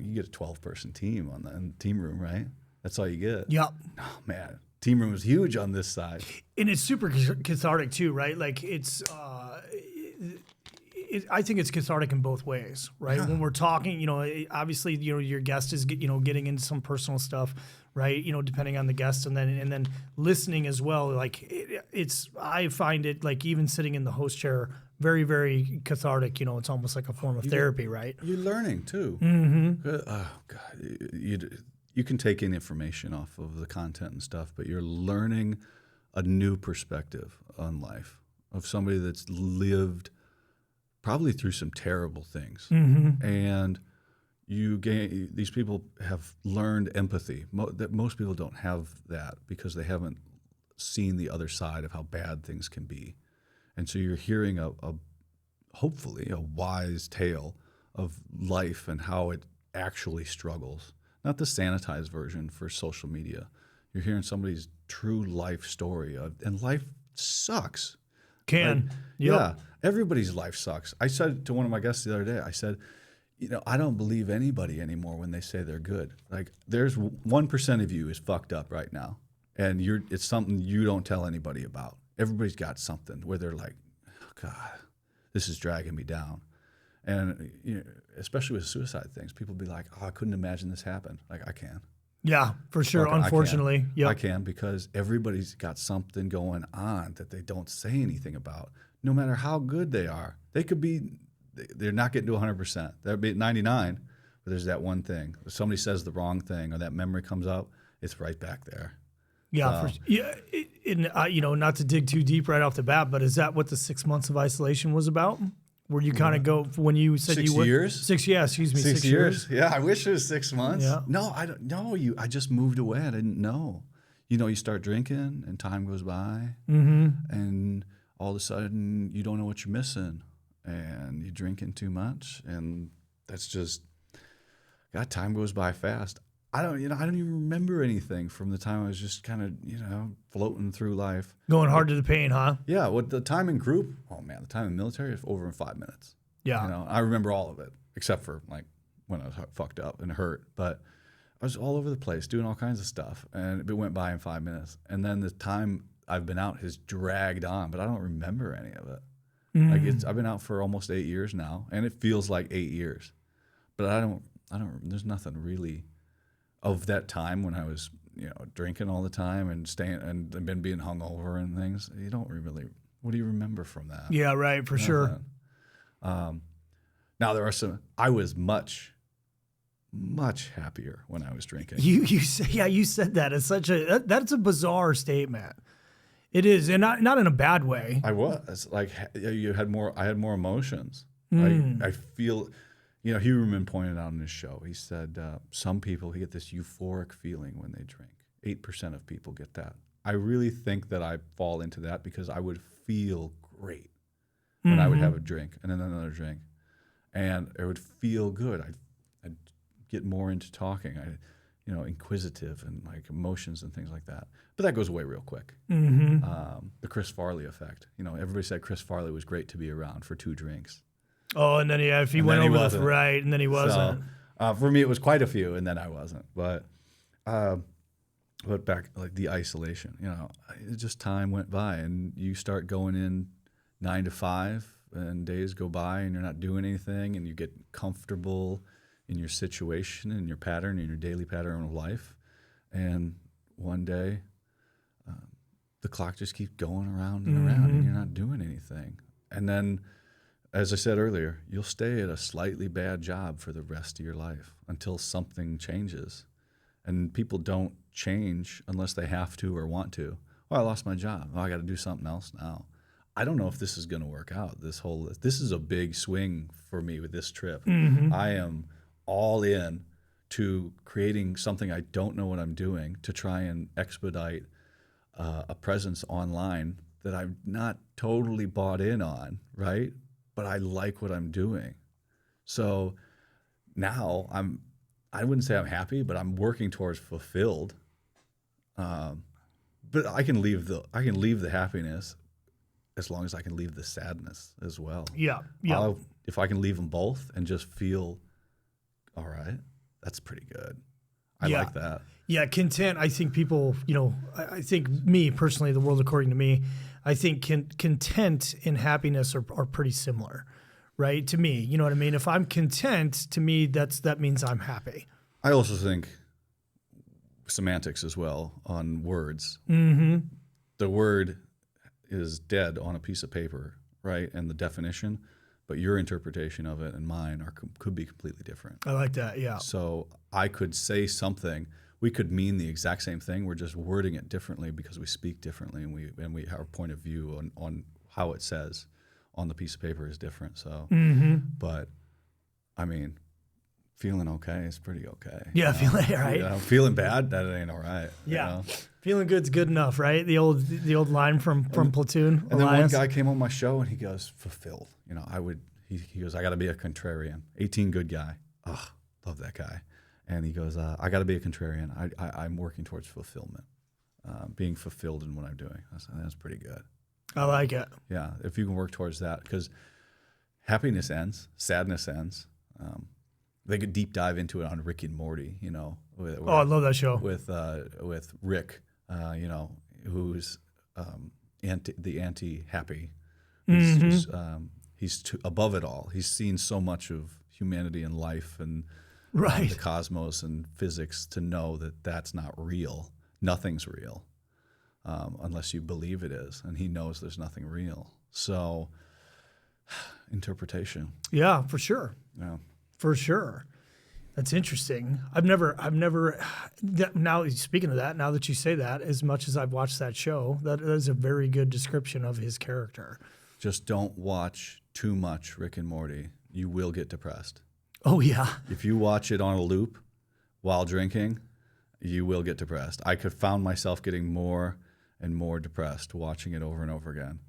You get a 12-person team in the team room, right? That's all you get. Yep. Oh, man. Team room is huge on this side. And it's super cathartic too, right? Like it's, I think it's cathartic in both ways, right? Yeah. When we're talking, obviously, your guest is, getting into some personal stuff, right? Depending on the guest, and then listening as well. Like I find it like even sitting in the host chair, very, very cathartic. It's almost like a form of therapy, right? You're learning too. Oh God, you can take in information off of the content and stuff, but you're learning a new perspective on life of somebody that's lived probably through some terrible things. And these people have learned empathy. That most people don't have that because they haven't seen the other side of how bad things can be. And so you're hearing hopefully a wise tale of life and how it actually struggles. Not the sanitized version for social media. You're hearing somebody's true life story and life sucks. Yeah, everybody's life sucks. I said to one of my guests the other day, I said, I don't believe anybody anymore when they say they're good. Like there's 1% of you is fucked up right now, and it's something you don't tell anybody about. Everybody's got something where they're like, oh, God, this is dragging me down. And especially with suicide things, people be like, oh, I couldn't imagine this happened. Like I can. Yeah, for sure. Unfortunately. I can because everybody's got something going on that they don't say anything about. No matter how good they are, they're not getting to 100%. They'll be at 99, but there's that one thing. If somebody says the wrong thing or that memory comes up, it's right back there. Yeah, not to dig too deep right off the bat, but is that what the 6 months of isolation was about? Where you kind of go when you said 6 you would years? 6 yeah, excuse me, 6 years. Yeah, I wish it was 6 months. Yeah. No, I don't know. I just moved away. I didn't know. You start drinking and time goes by, and all of a sudden you don't know what you're missing, and you're drinking too much, and that's just, God, time goes by fast. I don't even remember anything from the time I was just kind of, floating through life. Going hard to the pain, huh? Yeah, with the time in group, oh man, the time in military is over in 5 minutes. Yeah. I remember all of it, except for like when I was fucked up and hurt. But I was all over the place doing all kinds of stuff, and it went by in 5 minutes. And then the time I've been out has dragged on, but I don't remember any of it. Like I've been out for almost 8 years now, and it feels like 8 years. But I don't. There's nothing really of that time when I was, drinking all the time and staying and been being hungover and things. You don't really. What do you remember from that? Yeah, right, for sure. Now there are some. I was much happier when I was drinking. You said that. It's that's a bizarre statement. It is, and not in a bad way. I was like, I had more emotions. I feel. Huberman pointed out in his show, he said, some people get this euphoric feeling when they drink. 8% of people get that. I really think that I fall into that because I would feel great when I would have a drink and then another drink. And it would feel good. I'd get more into talking, inquisitive and like emotions and things like that. But that goes away real quick. The Chris Farley effect. Everybody said Chris Farley was great to be around for 2 drinks. Oh, and then if he went over the right, and then he wasn't. So, for me, it was quite a few, and then I wasn't. But back like the isolation, it just time went by, and you start going in 9 to 5, and days go by, and you're not doing anything, and you get comfortable in your situation, and your pattern, and your daily pattern of life, and one day, the clock just keeps going around and around, and you're not doing anything, and then. As I said earlier, you'll stay at a slightly bad job for the rest of your life until something changes. And people don't change unless they have to or want to. Oh, I lost my job. Oh, I got to do something else now. I don't know if this is going to work out. This is a big swing for me with this trip. I am all in to creating something I don't know what I'm doing to try and expedite a presence online that I'm not totally bought in on, right? But I like what I'm doing. So now I wouldn't say I'm happy, but I'm working towards fulfilled. But I can leave the happiness as long as I can leave the sadness as well. Yeah. If I can leave them both and just feel all right, that's pretty good. I like that. Yeah, content. I think people, I think me personally, the world according to me, I think content and happiness are pretty similar, right? To me, you know what I mean? If I'm content, to me, that means I'm happy. I also think semantics as well on words. The word is dead on a piece of paper, right? And the definition, but your interpretation of it and mine could be completely different. I like that, yeah. So I could say something. We could mean the exact same thing. We're just wording it differently because we speak differently, and we our point of view on how it says on the piece of paper is different. So, but I mean, feeling okay is pretty okay. Yeah, feeling right. Feeling bad, that ain't all right. Yeah, feeling good's good enough, right? The old line from Platoon. And then one guy came on my show and he goes, fulfilled. He goes, I got to be a contrarian. 18 good guy. Oh, love that guy. And he goes, I got to be a contrarian. I'm working towards fulfillment, being fulfilled in what I'm doing. That's pretty good. I like it. Yeah, if you can work towards that, because happiness ends, sadness ends. They could deep dive into it on Rick and Morty. I love that show with Rick. Who's the anti-happy. He's above it all. He's seen so much of humanity and life and. Right. The cosmos and physics to know that that's not real. Nothing's real unless you believe it is. And he knows there's nothing real. So interpretation. Yeah, for sure. Yeah. For sure. That's interesting. I've never, now speaking of that, now that you say that, as much as I've watched that show, that is a very good description of his character. Just don't watch too much Rick and Morty, you will get depressed. Oh, yeah. If you watch it on a loop while drinking, you will get depressed. I could found myself getting more and more depressed watching it over and over again.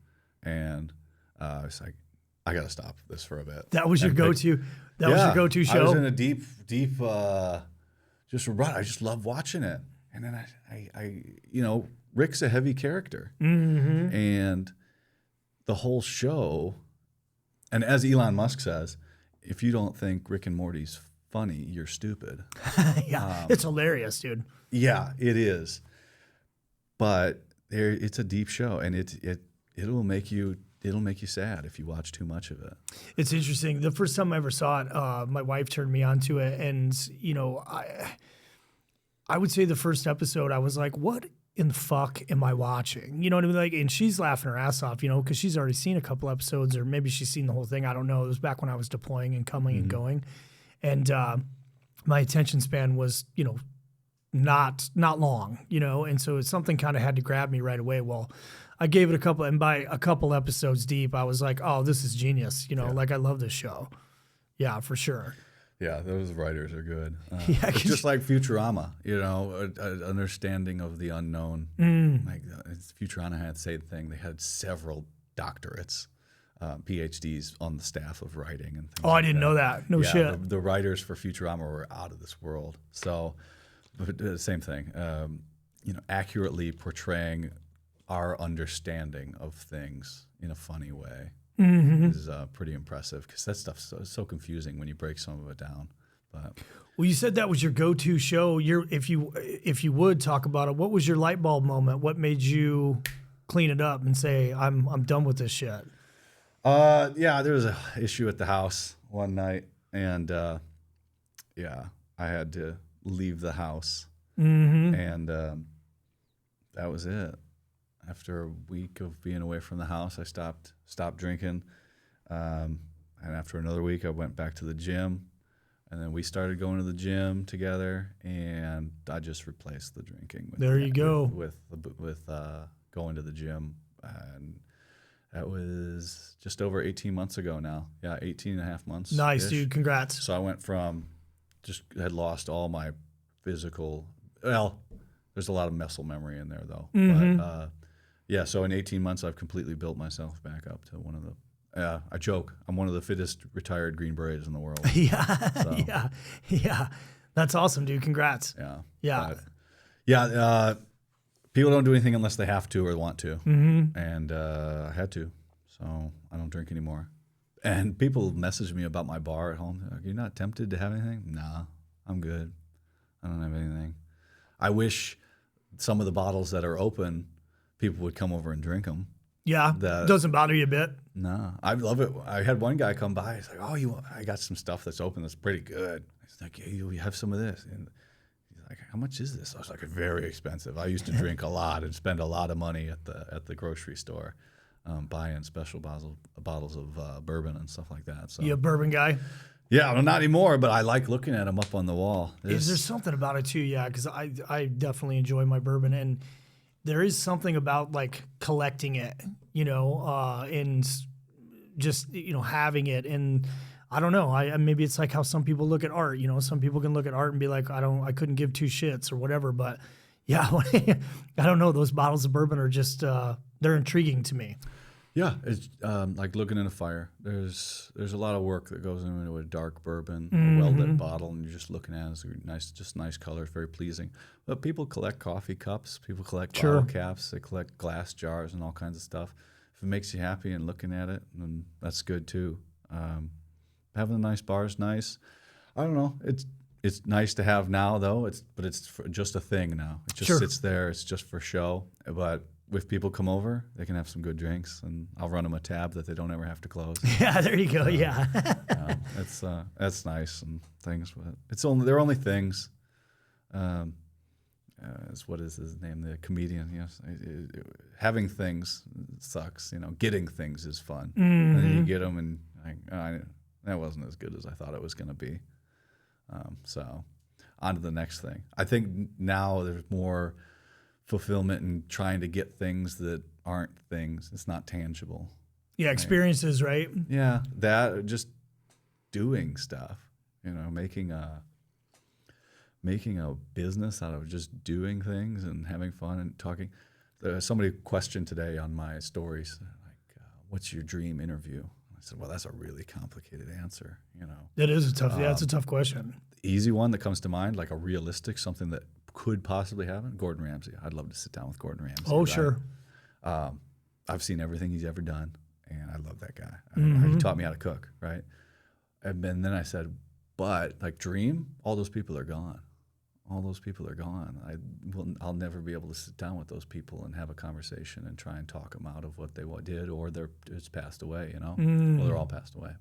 And I was like, I got to stop this for a bit. That was your go-to. That was your go-to show. I was in a deep, just rut. I just love watching it. And then I Rick's a heavy character, and the whole show. And as Elon Musk says, if you don't think Rick and Morty's funny, you're stupid. Yeah, it's hilarious, dude. Yeah, it is. But it's a deep show, and it'll make you sad if you watch too much of it. It's interesting. The first time I ever saw it, my wife turned me onto it, and I would say the first episode, I was like, what in the fuck am I watching? You know what I mean? Like, and she's laughing her ass off, because she's already seen a couple episodes, or maybe she's seen the whole thing. I don't know. It was back when I was deploying and coming and going. And my attention span was, not long, and so it's something kind of had to grab me right away. Well, I gave it a couple, and by a couple episodes deep, I was like, oh, this is genius. Like, I love this show. Yeah, for sure. Yeah, those writers are good. It's just like Futurama, an understanding of the unknown. Like Futurama had the same thing. They had several doctorates, PhDs on the staff of writing and things. Oh, I didn't know that. No shit. The writers for Futurama were out of this world. So, but same thing. Accurately portraying our understanding of things in a funny way. Is pretty impressive, because that stuff's so confusing when you break some of it down. But well, you said that was your go-to show. If you would talk about it, what was your light bulb moment? What made you clean it up and say, I'm done with this shit? There was an issue at the house one night, and I had to leave the house, and that was it. After a week of being away from the house, I stopped drinking. And after another week, I went back to the gym. And then we started going to the gym together, and I just replaced the drinking. With going to the gym. And that was just over 18 months ago now. Yeah, 18 and a half months. Nice, dude. Congrats. So I went from had lost all my physical, there's a lot of muscle memory in there, though. But, so in 18 months, I've completely built myself back up to one of the, I joke, I'm one of the fittest retired Green Berets in the world. Yeah. That's awesome, dude. Congrats. Yeah. People don't do anything unless they have to or want to. And I had to, so I don't drink anymore. And people message me about my bar at home. They're like, you're not tempted to have anything? Nah, I'm good. I don't have anything. I wish some of the bottles that are open, people would come over and drink them. Yeah, doesn't bother you a bit? No, I love it. I had one guy come by. He's like, I got some stuff that's open that's pretty good. He's like, yeah, you have some of this. And he's like, how much is this? I was like, very expensive. I used to drink a lot and spend a lot of money at the grocery store, buying special bottles of bourbon and stuff like that. So you a bourbon guy? Yeah, well, not anymore, but I like looking at them up on the wall. Is there something about it too? Yeah, because I definitely enjoy my bourbon, and there is something about like collecting it, and just having it. And I don't know. Maybe it's like how some people look at art. Some people can look at art and be like, I couldn't give two shits or whatever. But yeah, I don't know. Those bottles of bourbon are just they're intriguing to me. Yeah, it's like looking in a fire. There's a lot of work that goes into a dark bourbon, a well-lit bottle, and you're just looking at it. It's nice color, very pleasing. But people collect coffee cups, people collect bottle caps, they collect glass jars and all kinds of stuff. If it makes you happy and looking at it, then that's good too. Having a nice bar is nice. I don't know. It's nice to have now though. It's just a thing now. It just sits there. It's just for show. But if people come over, they can have some good drinks, and I'll run them a tab that they don't ever have to close. Yeah, there you go. That's nice and things, but they're only things. What is his name? The comedian. Yes, having things sucks. Getting things is fun. And then you get them, and that wasn't as good as I thought it was going to be. So, on to the next thing. I think now there's more fulfillment in trying to get things that aren't things. It's not tangible. Yeah, experiences, right? Yeah, that just doing stuff, making a business out of just doing things and having fun and talking. Somebody questioned today on my stories, like, what's your dream interview? I said, well, that's a really complicated answer, It is it's a tough question. The easy one that comes to mind, like a realistic, something that could possibly happen, Gordon Ramsay. I'd love to sit down with Gordon Ramsay. Oh, sure. I've seen everything he's ever done, and I love that guy. Mm-hmm. He taught me how to cook, right? And then I said, but like dream, all those people are gone. All those people are gone. I'll never be able to sit down with those people and have a conversation and try and talk them out of what they did, or they're just passed away. Well, they're all passed away.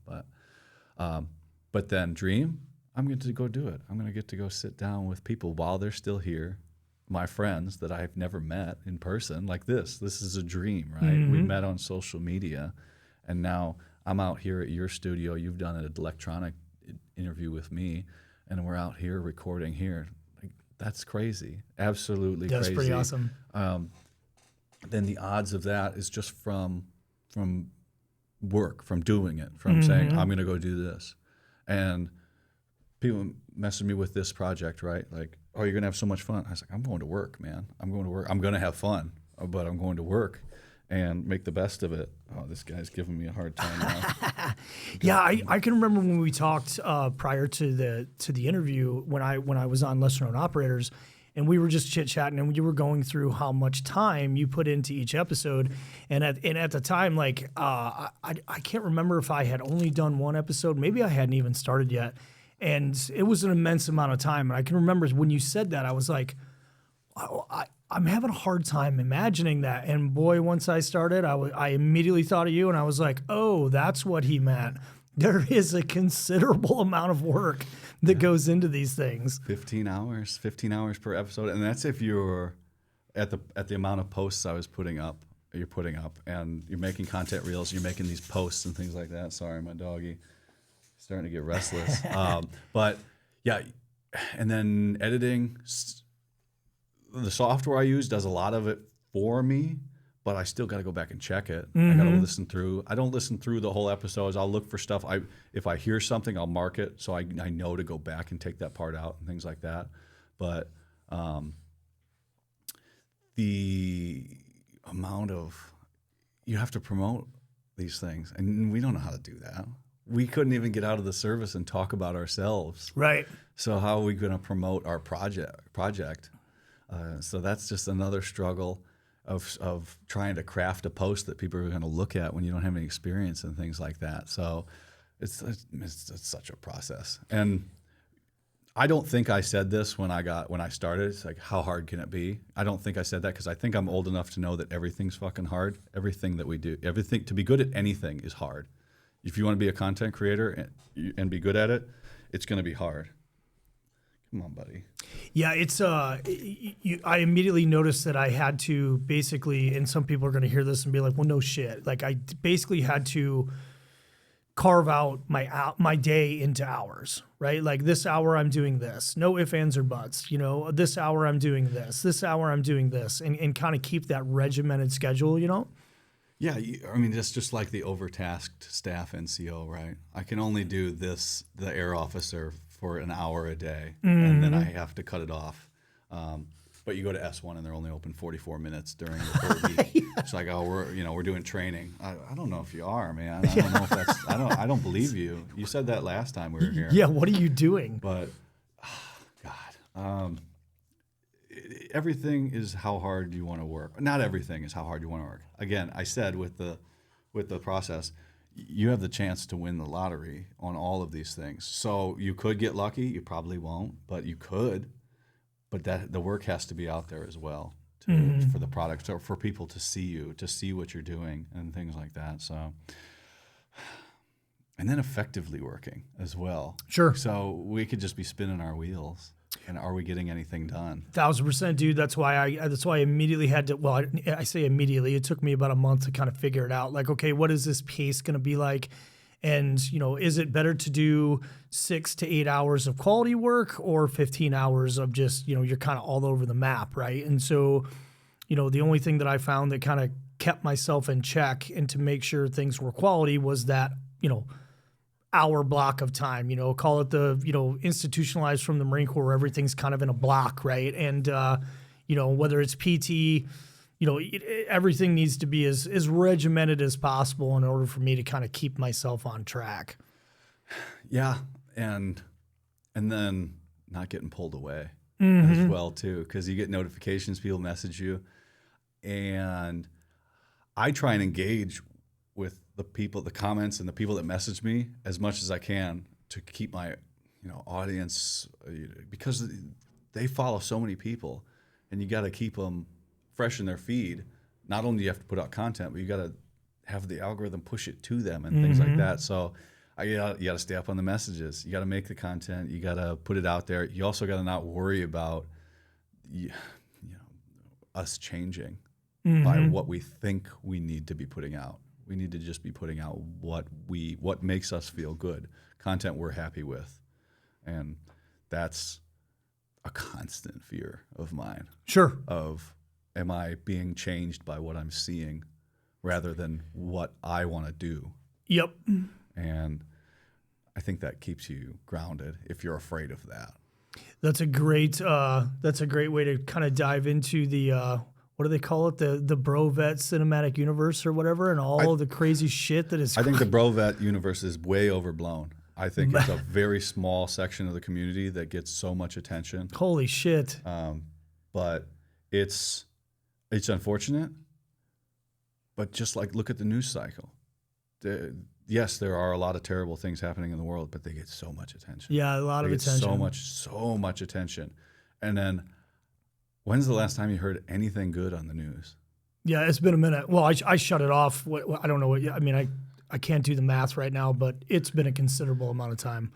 But then dream, I'm going to go do it. I'm going to get to go sit down with people while they're still here, my friends that I've never met in person. Like this is a dream, right? Mm-hmm. We met on social media, and now I'm out here at your studio. You've done an electronic interview with me, and we're out here recording here. That's crazy. Absolutely crazy. That's pretty awesome. Then the odds of that is just from work, from doing it, from saying, I'm going to go do this. And people messing me with this project, right? Like, oh, you're going to have so much fun. I was like, I'm going to work, man. I'm going to work. I'm going to have fun, but I'm going to work and make the best of it. Oh, this guy's giving me a hard time now. Yeah, I can remember when we talked prior to the interview when I was on Lessor Known Operators, and we were just chit-chatting, and you were going through how much time you put into each episode. And at the time, like, I can't remember if I had only done one episode. Maybe I hadn't even started yet. And it was an immense amount of time. And I can remember when you said that, I was like, I'm having a hard time imagining that. And boy, once I started, I immediately thought of you, and I was like, oh, that's what he meant. There is a considerable amount of work that goes into these things. 15 hours per episode. And that's if you're at the amount of posts you're putting up, and you're making content reels, you're making these posts and things like that. Sorry, my doggy starting to get restless. But yeah, and then editing. The software I use does a lot of it for me, but I still got to go back and check it. I got to listen through. I don't listen through the whole episodes. I'll look for stuff. If I hear something, I'll mark it so I know to go back and take that part out and things like that. But the amount of you have to promote these things, and we don't know how to do that. We couldn't even get out of the service and talk about ourselves. Right. So how are we going to promote our project? So that's just another struggle of trying to craft a post that people are going to look at when you don't have any experience and things like that. So it's such a process. And I don't think I said this when I started. It's like, how hard can it be? I don't think I said that because I think I'm old enough to know that everything's fucking hard. Everything that we do, everything to be good at anything is hard. If you want to be a content creator and be good at it, it's going to be hard. Come on, buddy. Yeah, it's I immediately noticed that I had to basically, and some people are going to hear this and be like, well, no shit. Like I basically had to carve out my day into hours, right? Like this hour I'm doing this, no ifs, ands, or buts. This hour I'm doing this hour I'm doing this, and kind of keep that regimented schedule, Yeah, I mean, it's just like the overtasked staff NCO, right? I can only do this, the air officer, for an hour a day, and then I have to cut it off. But you go to S1 and they're only open 44 minutes during the whole week. Yeah. It's like, oh, we're doing training. I don't know if you are, man. I don't know if that's. I don't believe you. You said that last time we were here. Yeah. What are you doing? But, God, everything is how hard you want to work. Not everything is how hard you want to work. Again, I said with the process, you have the chance to win the lottery on all of these things. So you could get lucky. You probably won't, but you could. But that the work has to be out there as well for the product, or for people to see you, to see what you're doing and things like that. So, and then effectively working as well. Sure. So we could just be spinning our wheels. And are we getting anything done? 1,000%, dude. That's why I immediately had to. Well, I say immediately. It took me about a month to kind of figure it out. Like, okay, what is this pace going to be like? And is it better to do 6 to 8 hours of quality work or 15 hours of just you're kind of all over the map, right? And so, the only thing that I found that kind of kept myself in check and to make sure things were quality was that, hour block of time, call it the, institutionalized from the Marine Corps, where everything's kind of in a block, right? And, whether it's PT, everything needs to be as regimented as possible in order for me to kind of keep myself on track. Yeah. And then not getting pulled away as well too, because you get notifications, people message you, and I try and engage with the people, the comments, and the people that message me as much as I can to keep my audience, because they follow so many people, and you got to keep them fresh in their feed. Not only do you have to put out content, but you got to have the algorithm push it to them and things like that. So you got to stay up on the messages. You got to make the content. You got to put it out there. You also got to not worry about us changing by what we think we need to be putting out. We need to just be putting out what makes us feel good, content we're happy with, and that's a constant fear of mine. Sure. Of, am I being changed by what I'm seeing rather than what I want to do? Yep. And I think that keeps you grounded if you're afraid of that. That's a great way to kind of dive into the what do they call it? The Bret cinematic universe or whatever, and all of the crazy shit that is. I think the Bret universe is way overblown. I think it's a very small section of the community that gets so much attention. Holy shit. But it's unfortunate. But just like, look at the news cycle. Yes, there are a lot of terrible things happening in the world, but they get so much attention. Yeah, a lot of attention. So much attention. And then, when's the last time you heard anything good on the news? Yeah, it's been a minute. Well, I shut it off. I don't know what. I mean, I can't do the math right now, but it's been a considerable amount of time.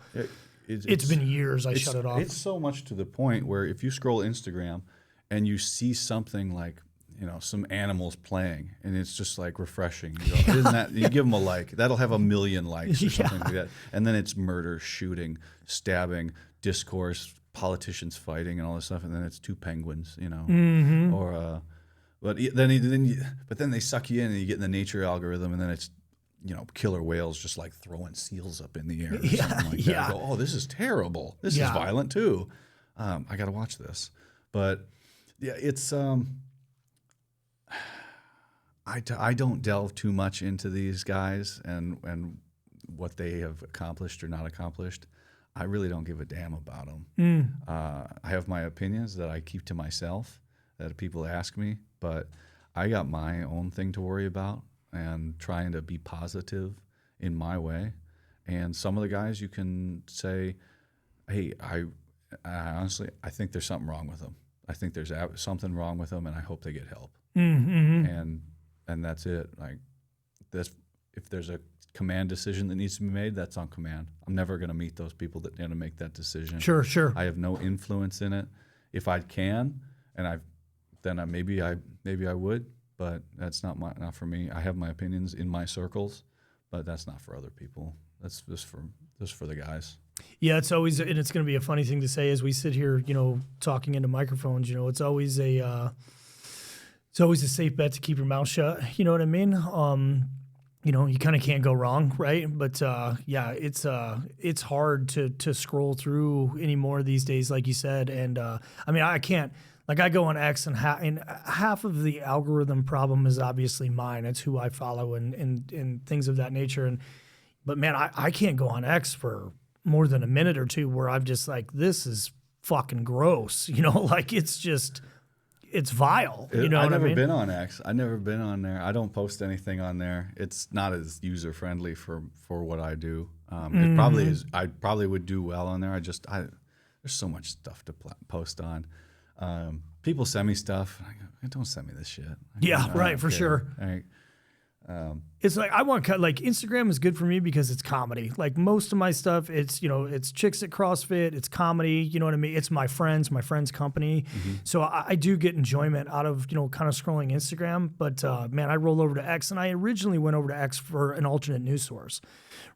It's been years I shut it off. It's so much to the point where if you scroll Instagram and you see something like, some animals playing, and it's just like refreshing. Isn't that, you give them a like, that'll have 1 million likes or something like that. And then it's murder, shooting, stabbing, discourse, politicians fighting, and all this stuff. And then it's 2 penguins, or but then they suck you in, and you get in the nature algorithm, and then it's killer whales just like throwing seals up in the air or something like that. I go, oh, this is terrible. This is violent too. I got to watch this. But yeah, it's I don't delve too much into these guys and what they have accomplished or not accomplished. I really don't give a damn about them. I have my opinions that I keep to myself, that people ask me, but I got my own thing to worry about and trying to be positive in my way. And some of the guys you can say, hey, I honestly, I think there's something wrong with them. I think there's something wrong with them, and I hope they get help. And that's it. Like, if there's a command decision that needs to be made, that's on command. I'm never going to meet those people that are going to make that decision. Sure. I have no influence in it. If I can, and maybe I would, but that's not for me. I have my opinions in my circles, but that's not for other people. That's just for the guys. Yeah, it's always, and it's going to be a funny thing to say as we sit here, talking into microphones. It's always a safe bet to keep your mouth shut. You know what I mean? You kind of can't go wrong, right? But it's hard to scroll through anymore these days, like you said. And I can't. Like, I go on X, and half of the algorithm problem is obviously mine. It's who I follow and things of that nature. But man, I can't go on X for more than a minute or two where I'm just like, this is fucking gross. Like, it's vile. I've never been on X. I've never been on there. I don't post anything on there. It's not as user friendly for what I do. It probably is. I probably would do well on there. There's so much stuff to post on. People send me stuff. I go, don't send me this shit. For sure. It's like, I want like, Instagram is good for me because it's comedy. Like, most of my stuff, it's it's chicks at CrossFit, it's comedy. You know what I mean? It's my friends' company. So I do get enjoyment out of kind of scrolling Instagram. But man, I roll over to X, and I originally went over to X for an alternate news source,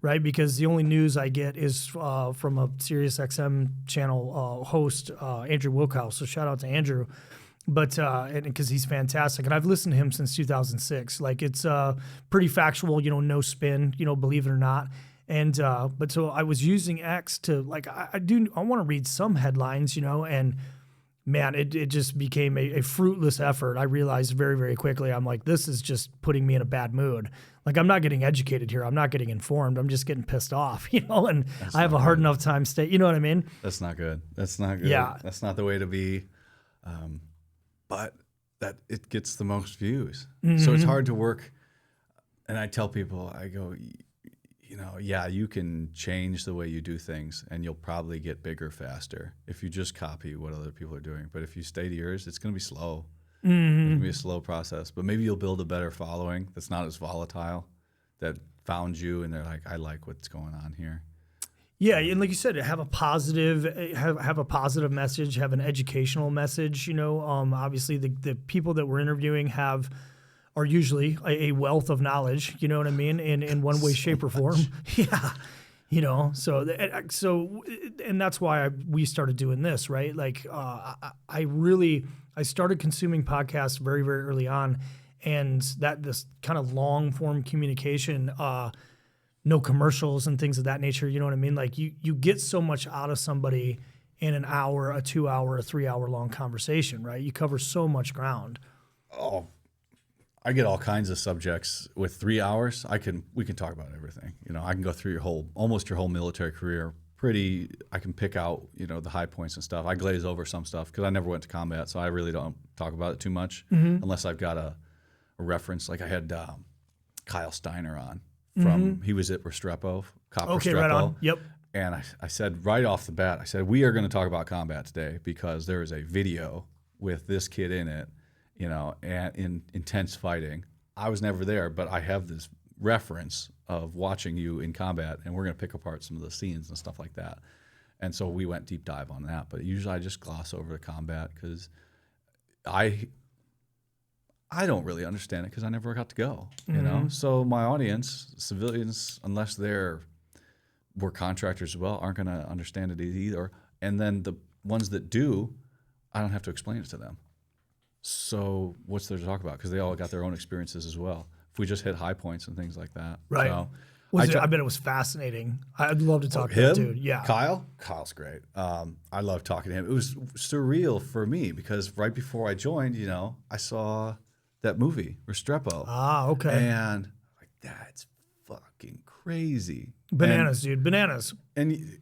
right? Because the only news I get is from a Sirius XM channel host, Andrew Wilkhouse. So shout out to Andrew. But because he's fantastic, and I've listened to him since 2006. Like it's pretty factual, no spin, believe it or not. And but so I was using X to like I want to read some headlines, and man, it just became a fruitless effort. I realized very, very quickly, I'm like, this is just putting me in a bad mood. Like I'm not getting educated here. I'm not getting informed. I'm just getting pissed off, and I have a hard enough time you know what I mean? That's not good. That's not good. Yeah. That's not the way to be. But that it gets the most views. So it's hard to work. And I tell people, I go, yeah, you can change the way you do things and you'll probably get bigger faster if you just copy what other people are doing. But if you stay to yours, it's going to be slow. It's going to be a slow process. But maybe you'll build a better following that's not as volatile, that found you and they're like, I like what's going on here. Yeah, and like you said, have a positive message, have an educational message. Obviously the people that we're interviewing are usually a wealth of knowledge. You know what I mean? In one way, shape, or form. Yeah, so and that's why we started doing this, right? Like I started consuming podcasts very, very early on, and this kind of long form communication. No commercials and things of that nature. You know what I mean? Like you get so much out of somebody in an hour, a 2 hour, a 3 hour long conversation, right? You cover so much ground. Oh, I get all kinds of subjects with 3 hours. We can talk about everything. I can go through almost your whole military career. I can pick out, the high points and stuff. I glaze over some stuff because I never went to combat. So I really don't talk about it too much unless I've got a reference. Like I had Kyle Steiner on. He was at Restrepo, Copper Okay, Restrepo. right on. Yep. And I said right off the bat, we are going to talk about combat today because there is a video with this kid in it, and in intense fighting. I was never there, but I have this reference of watching you in combat, and we're going to pick apart some of the scenes and stuff like that. And so we went deep dive on that. But usually I just gloss over the combat because I don't really understand it because I never got to go, So my audience, civilians, unless we're contractors as well, aren't going to understand it either. And then the ones that do, I don't have to explain it to them. So what's there to talk about? Because they all got their own experiences as well. If we just hit high points and things like that. Right. So I bet it was fascinating. I'd love to talk to him, that dude. Yeah. Kyle's great. I love talking to him. It was surreal for me because right before I joined, I saw that movie, Restrepo. Ah, okay. And like, that's fucking crazy. Bananas, dude. Bananas. And,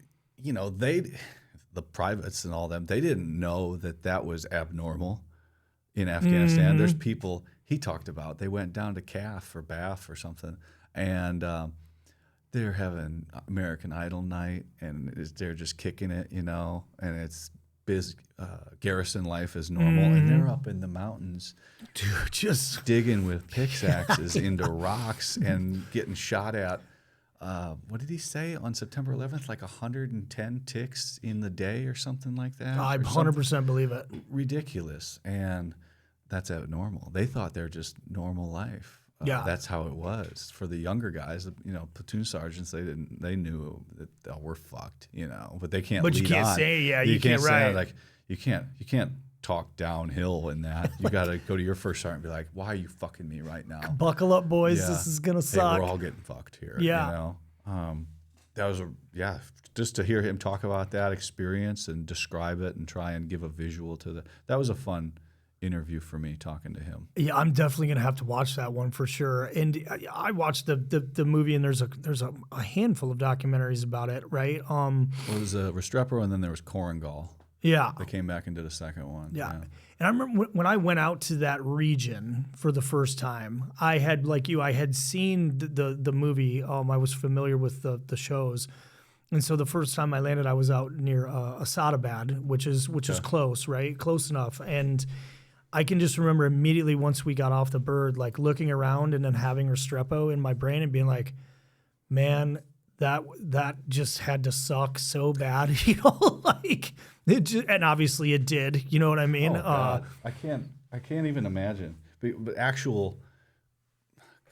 the privates and all them, they didn't know that was abnormal in Afghanistan. There's people he talked about, they went down to CAF or BAF or something, and they're having American Idol night, and they're just kicking it, and it's garrison life is normal, and they're up in the mountains, dude, just digging with pickaxes into rocks and getting shot at. What did he say on September 11th? Like 110 ticks in the day or something like that? I 100% believe it. Ridiculous, and that's abnormal. They thought they're just normal life. Yeah, that's how it was for the younger guys. Platoon sergeants, they knew that we're fucked, but they can't. But you can't on. say, you can't say right. like you can't talk downhill in that. You got to go to your first sergeant and be like, "Why are you fucking me right now? Buckle up, boys. Yeah. This is gonna suck. We're all getting fucked here." Yeah. That was just to hear him talk about that experience and describe it and try and give a visual to that was a fun interview for me talking to him. Yeah, I'm definitely gonna have to watch that one for sure. And I watched the movie, and there's a handful of documentaries about it, right? Well, it was Restrepo, and then there was Korengal. Yeah, they came back and did a second one. Yeah. And I remember when I went out to that region for the first time, I had, like you, I had seen the movie. I was familiar with the shows. And so the first time I landed, I was out near Asadabad, which is close, right? Close enough. And I can just remember immediately once we got off the bird, like looking around and then having Restrepo in my brain and being like, man, that just had to suck so bad, like it just, and obviously it did, you know what I mean? Oh, God. I can't even imagine. But actual,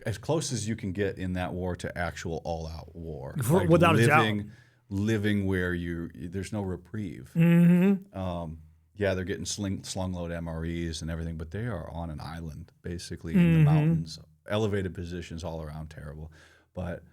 as close as you can get in that war to actual all-out war, like without a doubt, living where there's no reprieve. yeah, they're getting slung load MREs and everything, but they are on an island, basically, in the mountains, elevated positions all around, terrible. But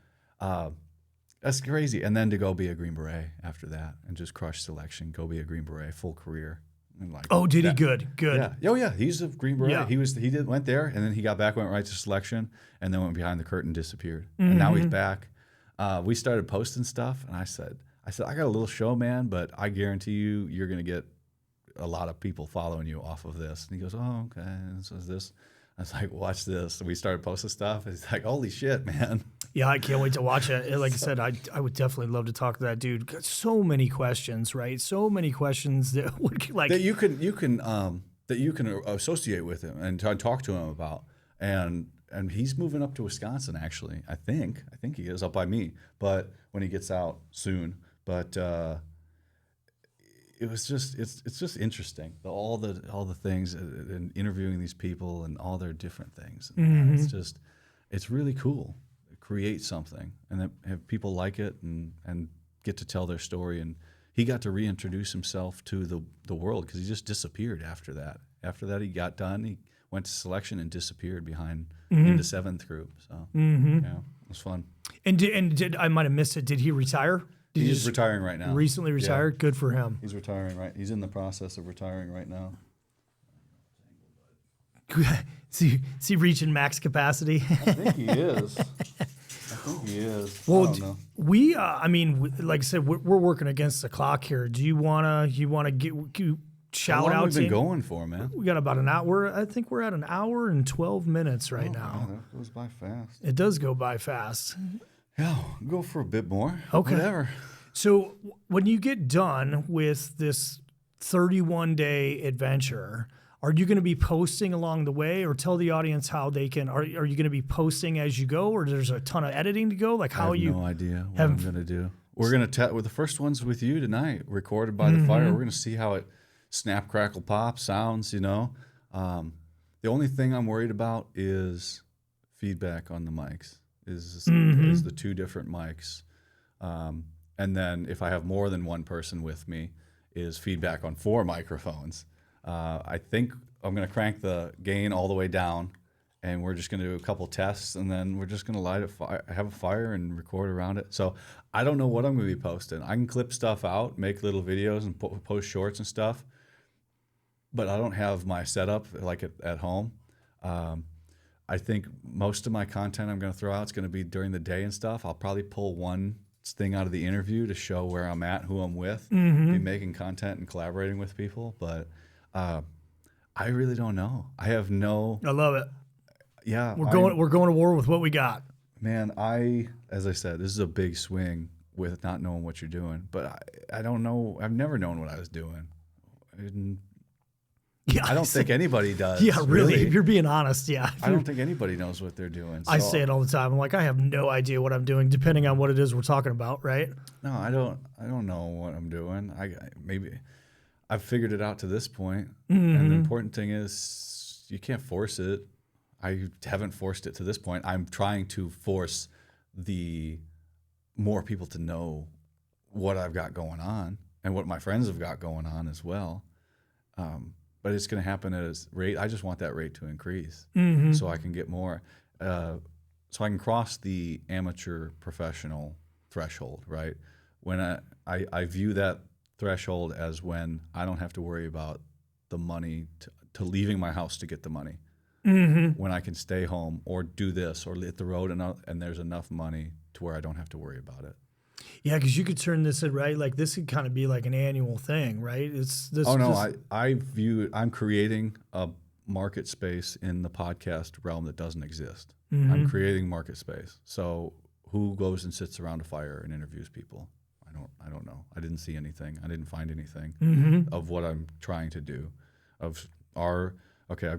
that's crazy. And then to go be a Green Beret after that and just crush selection, go be a Green Beret, full career. And like did he? Good. Yeah. Oh, yeah. He's a Green Beret. Yeah. He went there, and then he got back, went right to selection, and then went behind the curtain, disappeared. And now he's back. We started posting stuff, and I said, I got a little show, man, but I guarantee you're going to get a lot of people following you off of this. And he goes, oh, okay. And so is this. I was like, watch this. And we started posting stuff. And he's like, holy shit, man. Yeah, I can't wait to watch it. Like I said, I would definitely love to talk to that dude. Got so many questions, right? So many questions that would like that you can associate with him and talk to him about. And he's moving up to Wisconsin, actually. I think he is up by me, but when he gets out soon. But it's just interesting, all the things and interviewing these people and all their different things. It's really cool. Create something and then have people like it and get to tell their story. And he got to reintroduce himself to the world because he just disappeared after that. After that, he got done. He went to selection and disappeared behind into 7th group. So yeah, it was fun. And did I might have missed it? Did he retire? He's retiring right now. Recently retired. Yeah. Good for him. He's retiring right. He's in the process of retiring right now. Is he reaching max capacity? I think he is. Well, I mean, like I said, we're working against the clock here. Do you wanna get shout out? How long have we been going for, man? We got about an hour. I think we're at an hour and 12 minutes right now. Man, that goes by fast. It does go by fast. Yeah, we'll go for a bit more. Okay. Whatever. So when you get done with this 31-day adventure, are you going to be posting along the way, or tell the audience how they can? Are you going to be posting as you go, or there's a ton of editing to go? Like how I have no idea what I'm going to do. We're going to with the first one's with you tonight, recorded by the fire. We're going to see how it snap, crackle, pop sounds. The only thing I'm worried about is feedback on the mics. Is the 2 different mics, and then if I have more than one person with me, is feedback on 4 microphones. I think I'm going to crank the gain all the way down, and we're just going to do a couple tests, and then we're just going to have a fire and record around it. So I don't know what I'm going to be posting. I can clip stuff out, make little videos, and post shorts and stuff, but I don't have my setup like at home. I think most of my content I'm going to throw out is going to be during the day and stuff. I'll probably pull one thing out of the interview to show where I'm at, who I'm with, be making content and collaborating with people, but I really don't know. I have no. I love it. Yeah, we're going to war with what we got. Man, as I said, this is a big swing with not knowing what you're doing. But I don't know. I've never known what I was doing. I don't think anybody does. Yeah, really. If you're being honest, yeah. I don't think anybody knows what they're doing. So. I say it all the time. I'm like, I have no idea what I'm doing, depending on what it is we're talking about, right? No, I don't know what I'm doing. Maybe I've figured it out to this point. And the important thing is you can't force it. I haven't forced it to this point. I'm trying to force the more people to know what I've got going on and what my friends have got going on as well. But it's going to happen at a rate. I just want that rate to increase so I can get more, so I can cross the amateur professional threshold, right? When I view that threshold as when I don't have to worry about the money to leaving my house to get the money. When I can stay home or do this or hit the road and there's enough money to where I don't have to worry about it. Yeah, because you could turn this in, right? Like this could kind of be like an annual thing, right? I'm creating a market space in the podcast realm that doesn't exist. I'm creating market space. So who goes and sits around a fire and interviews people? I don't know. I didn't see anything. I didn't find anything of what I'm trying to do. I've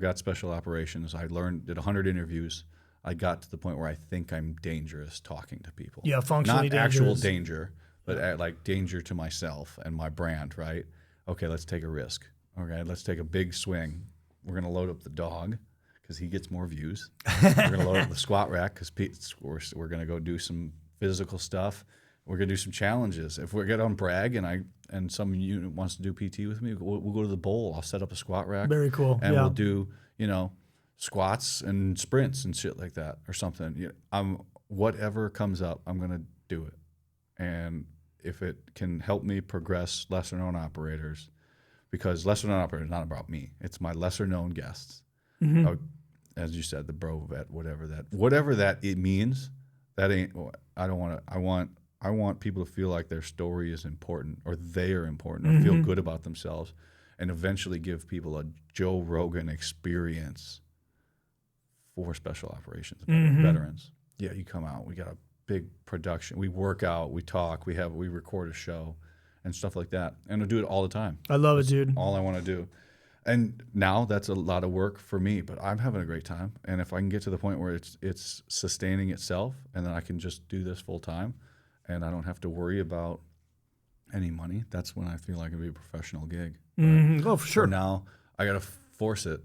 got special operations. I did 100 interviews. I got to the point where I think I'm dangerous talking to people. Yeah, functionally dangerous. Not actual danger, but like danger to myself and my brand, right? Okay, let's take a risk. Okay, let's take a big swing. We're going to load up the dog because he gets more views. We're going to load up the squat rack because we're going to go do some physical stuff. We're gonna do some challenges. If we get on brag and some unit wants to do PT with me, we'll go to the bowl. I'll set up a squat rack. Very cool. And we'll do, squats and sprints and shit like that or something. Whatever comes up, I'm gonna do it. And if it can help me progress lesser known operators, because lesser known operators is not about me. It's my lesser known guests. Mm-hmm. As you said, the bro vet, whatever that it means, that ain't. I don't want to. I want people to feel like their story is important, or they are important, or feel good about themselves, and eventually give people a Joe Rogan experience for special operations veterans. Yeah, you come out. We got a big production. We work out. We talk. We record a show, and stuff like that. And I do it all the time. I love it, dude. All I want to do. And now that's a lot of work for me, but I'm having a great time. And if I can get to the point where it's sustaining itself, and then I can just do this full time, and I don't have to worry about any money, that's when I feel like it'd be a professional gig. Oh, for sure. For now, I got to force it.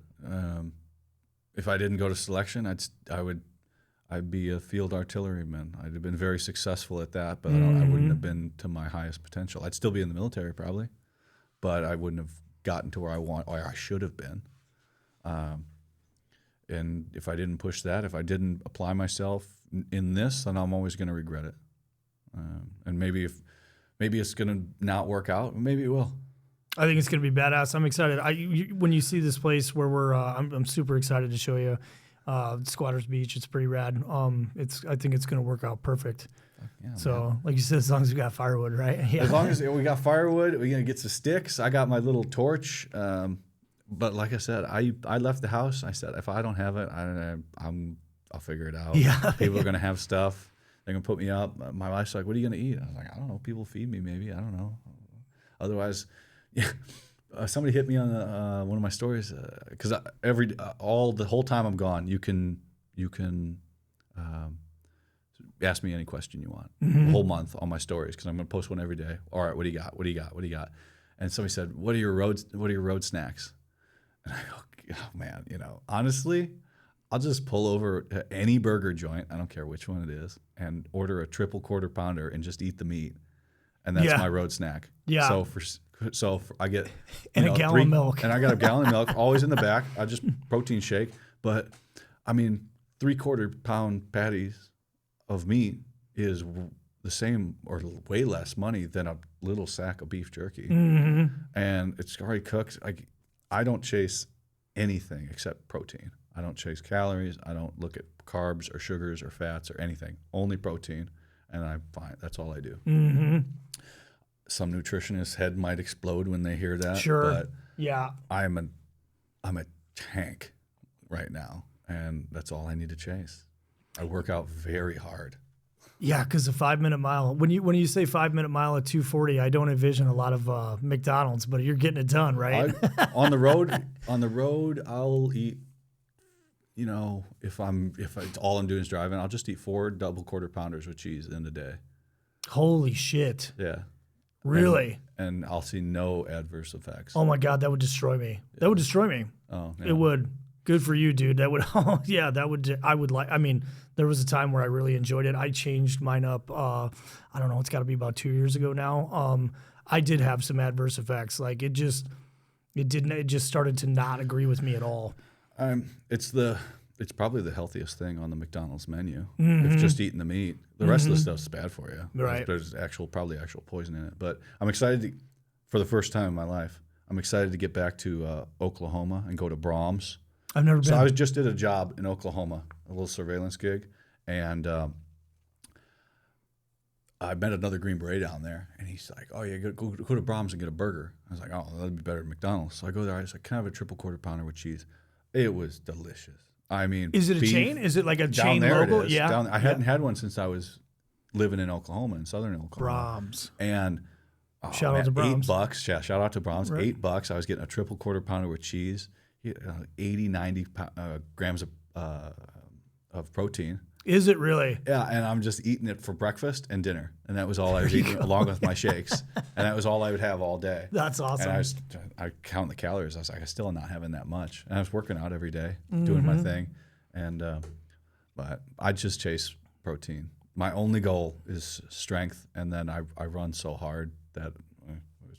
If I didn't go to selection, I'd be a field artilleryman. I'd have been very successful at that, but I wouldn't have been to my highest potential. I'd still be in the military probably, but I wouldn't have gotten to where I should have been. And if I didn't push that, if I didn't apply myself in this, then I'm always going to regret it. And maybe it's going to not work out, maybe it will. I think it's going to be badass. I'm excited. When you see this place where we're, I'm super excited to show you. Squatters Beach. It's pretty rad. I think it's going to work out perfect. Yeah, so, man. Like you said, as long as we got firewood, right? Yeah. As long as we got firewood, we're gonna get some sticks. I got my little torch. But like I said, I left the house. I said, if I don't have it, I'll figure it out. Yeah. People are gonna have stuff. They're gonna put me up. My wife's like, "What are you gonna eat?" I was like, "I don't know. People feed me, maybe. I don't know. Otherwise, yeah." Somebody hit me on one of my stories because the whole time I'm gone, you can ask me any question you want the whole month on my stories, because I'm going to post one every day. All right, what do you got? What do you got? What do you got? And somebody said, "What are your road snacks?" And I go, "Oh man, honestly, I'll just pull over to any burger joint. I don't care which one it is, and order a triple quarter pounder and just eat the meat, and that's my road snack." Yeah. So I get and a gallon of milk, and I got a gallon of milk always in the back. I just protein shake, but I mean 3/4 pound patties of meat is the same or way less money than a little sack of beef jerky, and it's already cooked. I don't chase anything except protein. I don't chase calories. I don't look at carbs or sugars or fats or anything. Only protein, and I'm fine. That's all I do. Some nutritionists' head might explode when they hear that. Sure. But yeah. I'm a tank right now, and that's all I need to chase. I work out very hard. Yeah, because the 5-minute mile. When you say 5-minute mile at 2:40, I don't envision a lot of McDonald's, but you're getting it done, right? On the road, I'll eat. If it's all I'm doing is driving, I'll just eat 4 double quarter pounders with cheese in a day. Holy shit. Yeah. Really? And I'll see no adverse effects. Oh my God, that would destroy me. Yeah. That would destroy me. Oh, yeah. It would. Good for you, dude. That would. Oh yeah, that would. I would like. I mean, there was a time where I really enjoyed it. I changed mine up. I don't know. It's got to be about 2 years ago now. I did have some adverse effects. Like it just started to not agree with me at all. It's probably the healthiest thing on the McDonald's menu. It's just eating the meat. The rest of the stuff's bad for you. Right. There's probably actual poison in it. But I'm excited for the first time in my life, I'm excited to get back to Oklahoma and go to Brahms. I've never been. So I just did a job in Oklahoma, a little surveillance gig, and I met another Green Beret down there, and he's like, "Oh yeah, go to Brahms and get a burger." I was like, "Oh, that'd be better than McDonald's." So I go there. I was like, "Can I have a triple quarter pounder with cheese?" It was delicious. I mean, is it a chain? Is it like a chain logo? Yeah. I hadn't had one since I was living in Oklahoma, in southern Oklahoma. Brahms. And shout out to Brahms. $8. Yeah, shout out to Brahms. Right. $8. I was getting a triple quarter pounder with cheese, 80, 90 grams of protein. Is it really? Yeah, and I'm just eating it for breakfast and dinner, and that was all I was eating, along with my shakes, and that was all I would have all day. That's awesome. And I count the calories. I was like, I still am not having that much, and I was working out every day, doing my thing, and but I just chase protein. my only goal is strength, and then I run so hard that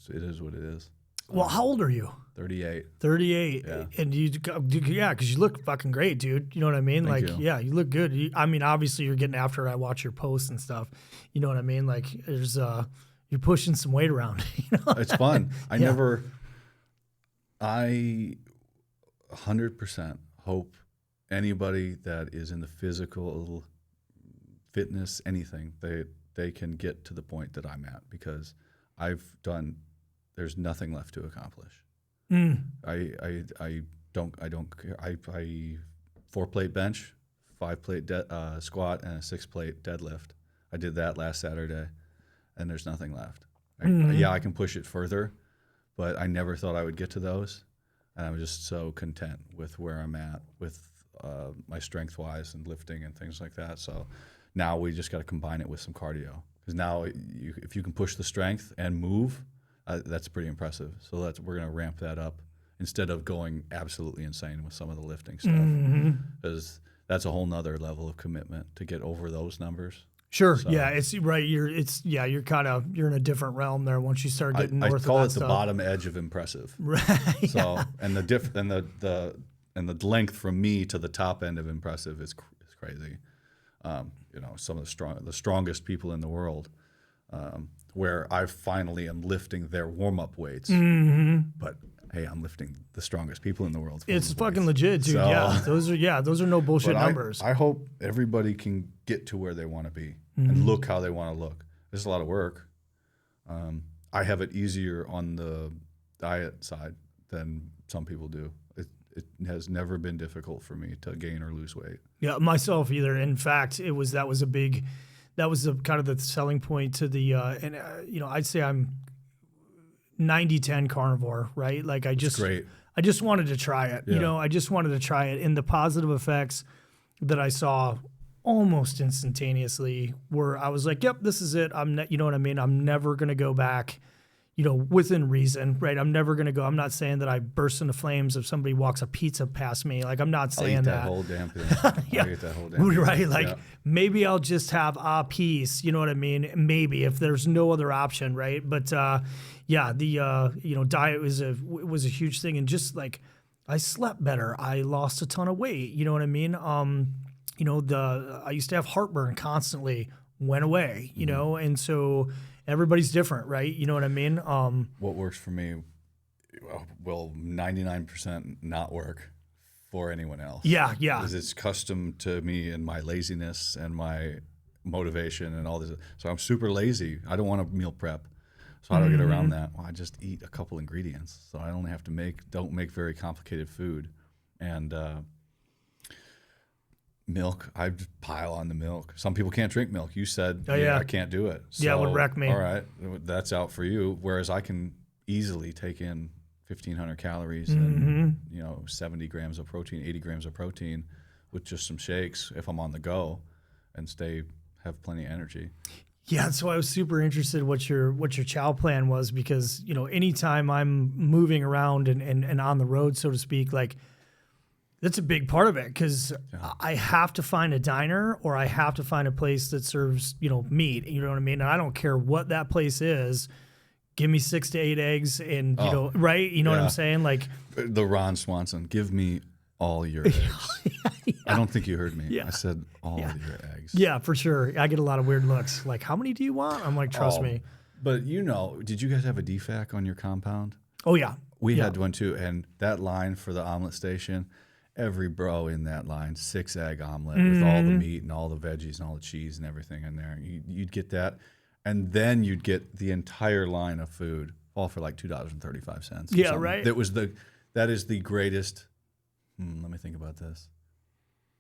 it is what it is. Well, how old are you? 38. 38. Yeah. And because you look fucking great, dude. You know what I mean? Thank like, you. yeah, you look good. I mean, obviously you're getting after it. I watch your posts and stuff. You know what I mean? Like, there's, you're pushing some weight around. You know? It's fun. I Yeah. 100% hope anybody that is in the physical fitness, anything, they can get to the point that I'm at, because there's nothing left to accomplish. I don't care. I 4-plate bench, 5-plate squat, and a 6-plate deadlift. I did that last Saturday, and there's nothing left. Yeah, I can push it further, but I never thought I would get to those. And I'm just so content with where I'm at with my strength-wise and lifting and things like that. So now we just got to combine it with some cardio. Because now if you can push the strength and move, that's pretty impressive. So we're going to ramp that up instead of going absolutely insane with some of the lifting stuff. Because that's a whole nother level of commitment to get over those numbers. Sure. So, yeah. It's right. You're in a different realm there once you start getting north of that I call it stuff. the bottom edge of impressive. Right. So, and the length from me to the top end of impressive is crazy. Some of the strongest people in the world, where I finally am lifting their warm-up weights. But hey, I'm lifting the strongest people in the world. It's fucking legit, dude. So, those are no bullshit numbers. I hope everybody can get to where they want to be and look how they want to look. There's a lot of work. I have it easier on the diet side than some people do. It has never been difficult for me to gain or lose weight. Yeah, myself either. In fact, that was kind of the selling point to the I'd say I'm 90-10 carnivore, right? Like I just wanted to try it. Yeah. I just wanted to try it, and the positive effects that I saw almost instantaneously were, I was like, yep, this is it. You know what I mean? I'm never going to go back, within reason, right? I'm never going to go. I'm not saying that I burst into flames if somebody walks a pizza past me. Like, I'm not saying I'll eat that. Whole damn thing. Yeah. I'll eat that whole damn thing. Right? Like, yeah. maybe I'll just have a piece, you know what I mean? Maybe if there's no other option, right? But, the diet was a huge thing. And just like, I slept better. I lost a ton of weight. You know what I mean? I used to have heartburn constantly, went away, and so everybody's different, right? You know what I mean? What works for me will 99% not work for anyone else. Yeah. Because it's custom to me and my laziness and my motivation and all this. So I'm super lazy. I don't want to meal prep. So how do I get around that? Well, I just eat a couple ingredients. So I only have to don't make very complicated food. And milk, I just pile on the milk. Some people can't drink milk. You said, I can't do it. So, it would wreck me. All right, that's out for you. Whereas I can easily take in 1,500 calories and 70 grams of protein, 80 grams of protein with just some shakes if I'm on the go and have plenty of energy. Yeah, so I was super interested what your chow plan was, because anytime I'm moving around and on the road, so to speak, like that's a big part of it, because I have to find a diner or I have to find a place that serves meat. You know what I mean? And I don't care what that place is. Give me 6 to 8 eggs, and right? You know what I'm saying? Like the Ron Swanson, give me all your eggs. Yeah. I don't think you heard me. Yeah. I said all of your eggs. Yeah, for sure. I get a lot of weird looks. Like, how many do you want? I'm like, trust me. But did you guys have a DFAC on your compound? Oh, yeah. We had one too. And that line for the omelet station, every bro in that line, 6-egg omelet with all the meat and all the veggies and all the cheese and everything in there. You'd get that. And then you'd get the entire line of food, all for like $2.35. Yeah, right. That is the greatest. Let me think about this.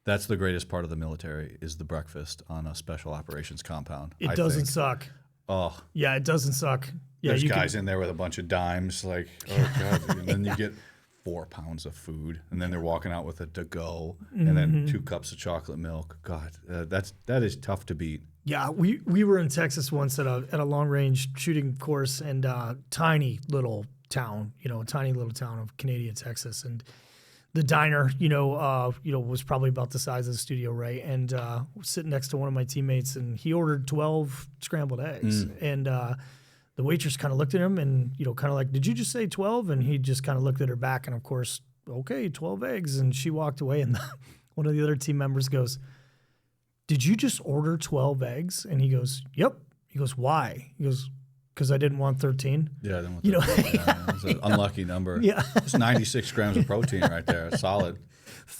That's the greatest part of the military, is the breakfast on a special operations compound. It doesn't suck. Oh. Yeah, it doesn't suck. Yeah, There's guys in there with a bunch of dimes, like, oh, God. And then you get 4 pounds of food, and then they're walking out with a to-go, and then 2 cups of chocolate milk. God, that is tough to beat. Yeah, we were in Texas once at a long-range shooting course, and tiny little town of Canadian Texas, and the diner, was probably about the size of the studio, right? And was sitting next to one of my teammates, and he ordered 12 scrambled eggs. And the waitress kind of looked at him and, kind of like, did you just say 12? And he just kind of looked at her back, and of course, okay, 12 eggs. And she walked away, and one of the other team members goes, did you just order 12 eggs? And he goes, yep. He goes, why? He goes, because I didn't want 13. Yeah, I didn't want 13. It's an unlucky number. Yeah. It's 96 grams of protein right there. Solid.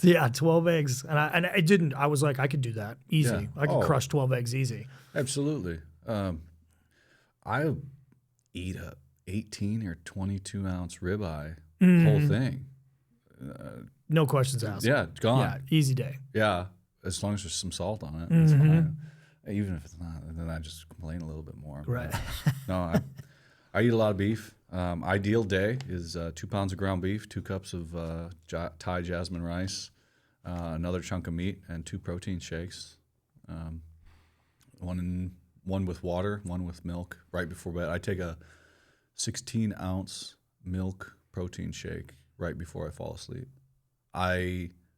Yeah, 12 eggs. And I didn't. I was like, I could do that. Easy. Yeah. I could crush 12 eggs easy. Absolutely. I eat a 18 or 22 ounce ribeye, whole thing. No questions asked. Yeah, it's gone. Yeah, easy day. Yeah, as long as there's some salt on it, it's fine. Even if it's not, then I just complain a little bit more. Right. No, I eat a lot of beef. Ideal day is 2 pounds of ground beef, 2 cups of Thai jasmine rice, another chunk of meat, and 2 protein shakes. One with water, one with milk right before bed. I take a 16-ounce milk protein shake right before I fall asleep.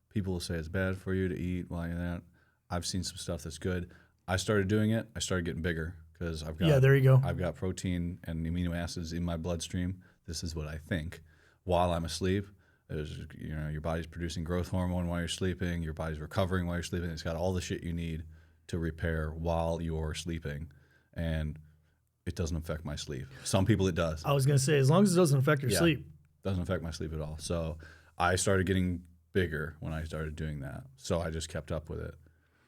People will say it's bad for you to eat while you're that. I've seen some stuff that's good. I started doing it. I started getting bigger because there you go. I've got protein and amino acids in my bloodstream. This is what I think. While I'm asleep, your body's producing growth hormone while you're sleeping. Your body's recovering while you're sleeping. It's got all the shit you need to repair while you're sleeping, and it doesn't affect my sleep. Some people it does. I was going to say, as long as it doesn't affect your sleep. Doesn't affect my sleep at all. So I started getting bigger when I started doing that. So I just kept up with it.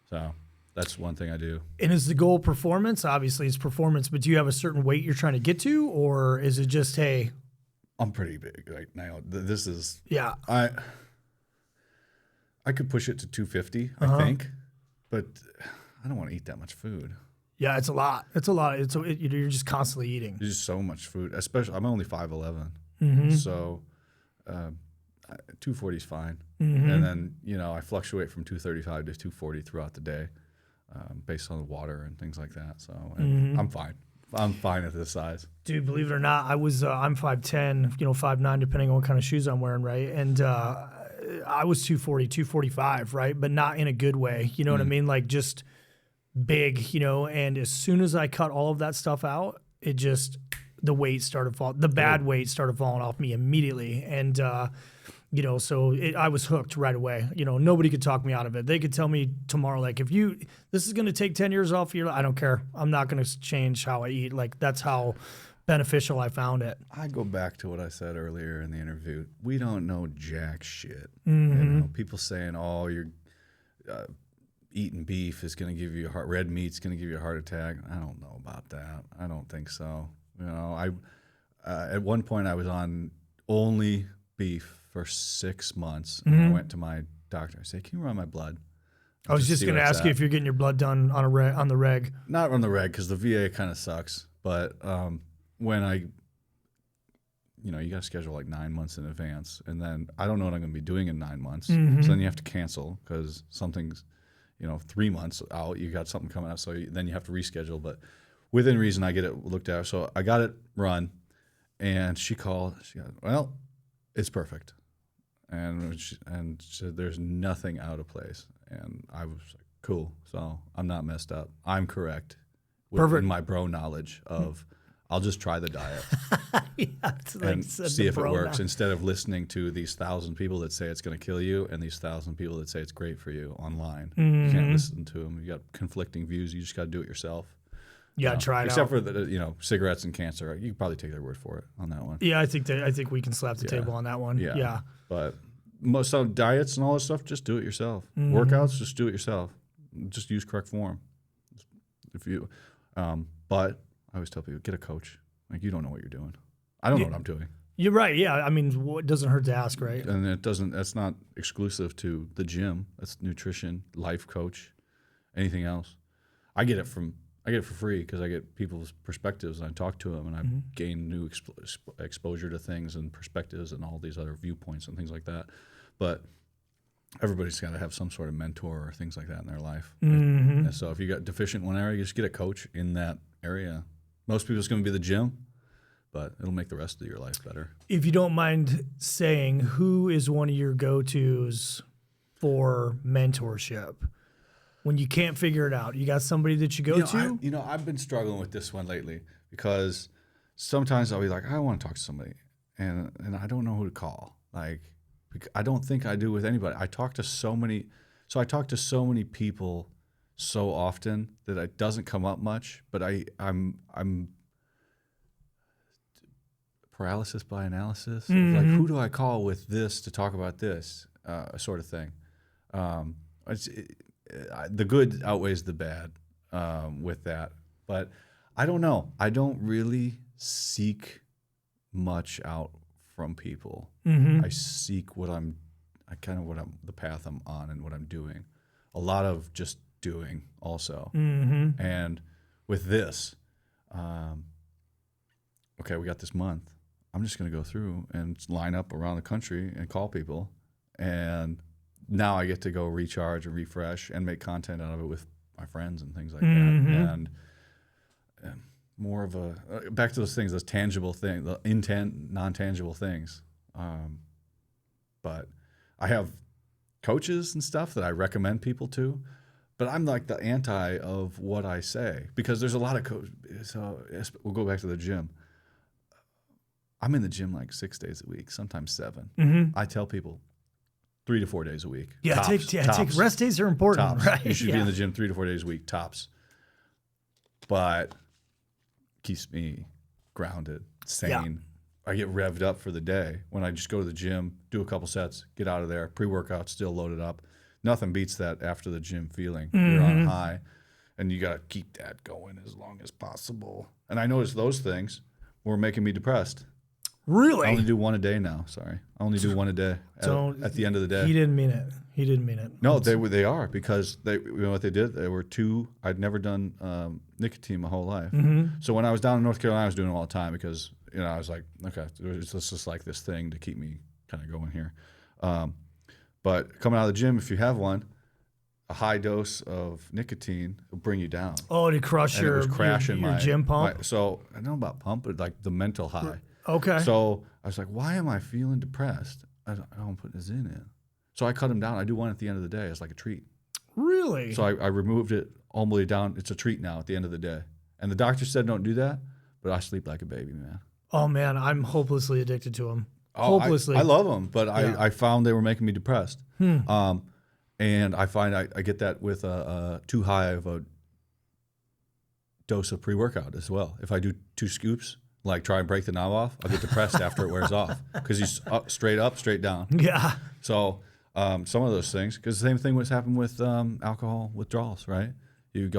So that's one thing I do. And is the goal performance? Obviously, it's performance, but do you have a certain weight you're trying to get to, or is it just, hey? I'm pretty big right now. This is I could push it to 250, I think, but I don't want to eat that much food. Yeah, it's a lot. You're just constantly eating. There's just so much food. Especially, I'm only 5'11", so 240 is fine. And then I fluctuate from 235 to 240 throughout the day, based on the water and things like that. So I'm fine. I'm fine at this size. Dude, believe it or not, I'm 5'10", 5'9", depending on what kind of shoes I'm wearing, right? And I was 240, 245, right? But not in a good way. You know what I mean? Like just big, and as soon as I cut all of that stuff out, the weight started falling. The bad weight started falling off me immediately. And, so I was hooked right away. Nobody could talk me out of it. They could tell me tomorrow, like, this is going to take 10 years off your life, I don't care. I'm not going to change how I eat. Like, that's how beneficial I found it. I go back to what I said earlier in the interview. We don't know jack shit. People saying, oh, you're eating beef is going to give you red meat's going to give you a heart attack. I don't know about that. I don't think so. At one point I was on only beef for 6 months, and I went to my doctor. I said, "Can you run my blood?" I was just going to ask you if you're getting your blood done on the reg. Not on the reg because the VA kind of sucks. But when you got to schedule like 9 months in advance, and then I don't know what I'm going to be doing in 9 months. So then you have to cancel because something's 3 months out. You got something coming up, so then you have to reschedule. But within reason, I get it looked at. So I got it run, and she called. She got, well, it's perfect. And she said, there's nothing out of place. And I was like, cool. So I'm not messed up. I'm correct. Perfect. In my bro knowledge of, I'll just try the diet and see if it works instead of listening to these 1,000 people that say it's going to kill you and these 1,000 people that say it's great for you online. You can't listen to them. You got conflicting views. You just got to do it yourself. Yeah, try it except out. for the cigarettes and cancer. You can probably take their word for it on that one. Yeah, I think we can slap the table on that one. Yeah. But most of diets and all this stuff, just do it yourself. Workouts, just do it yourself. Just use correct form. But I always tell people, get a coach. Like, you don't know what you're doing. I don't know what I'm doing. You're right. Yeah, I mean, it doesn't hurt to ask, right? And that's not exclusive to the gym. That's nutrition, life coach, anything else. I get it for free because I get people's perspectives and I talk to them and I gain new exposure to things and perspectives and all these other viewpoints and things like that. But everybody's got to have some sort of mentor or things like that in their life. And so if you got deficient in one area, you just get a coach in that area. Most people it's going to be the gym, but it'll make the rest of your life better. If you don't mind saying, who is one of your go-tos for mentorship? When you can't figure it out, you got somebody that you go to? I've been struggling with this one lately because sometimes I'll be like, I want to talk to somebody, and I don't know who to call. Like, I don't think I do with anybody. I talk to so many people so often that it doesn't come up much. But I'm paralysis by analysis. Like, who do I call with this to talk about this sort of thing? The good outweighs the bad with that. But I don't know. I don't really seek much out from people. I seek the path I'm on and what I'm doing. A lot of just doing also. And with this, okay, we got this month. I'm just going to go through and line up around the country and call people. And now I get to go recharge and refresh and make content out of it with my friends and things like that. And more of a, back to those things, those tangible things, the non-tangible things. But I have coaches and stuff that I recommend people to, but I'm like the anti of what I say, because there's a lot of coaches. So we'll go back to the gym. I'm in the gym like 6 days a week, sometimes 7. I tell people 3 to 4 days a week. Yeah, take rest days are important, tops. right? You should be in the gym 3 to 4 days a week, tops. But keeps me grounded, sane. Yeah. I get revved up for the day when I just go to the gym, do a couple sets, get out of there. Pre-workout still loaded up. Nothing beats that after the gym feeling. You're on high, and you got to keep that going as long as possible. And I noticed those things were making me depressed. Really? I only do one a day now. Sorry, I only do one a day at the end of the day. He didn't mean it. He didn't mean it. No, they are, because you know what they did? They were 2. I'd never done nicotine my whole life. So when I was down in North Carolina, I was doing it all the time because I was like, okay, it's just like this thing to keep me kind of going here. But coming out of the gym, if you have one, a high dose of nicotine will bring you down. Oh, to crush your gym pump? So I don't know about pump, but like the mental high. Okay. So I was like, why am I feeling depressed? I'm putting this in. So I cut them down. I do one at the end of the day as like a treat. Really? So I removed it all the way down. It's a treat now at the end of the day. And the doctor said don't do that, but I sleep like a baby, man. Oh, man, I'm hopelessly addicted to them. Oh, hopelessly. I love them, but I found they were making me depressed. And I find I get that with too high of a dose of pre-workout as well. If I do 2 scoops, like try and break the knob off, I'll get depressed after it wears off, because he's straight up, straight down. Yeah. So some of those things, because the same thing was happened with alcohol withdrawals, right? You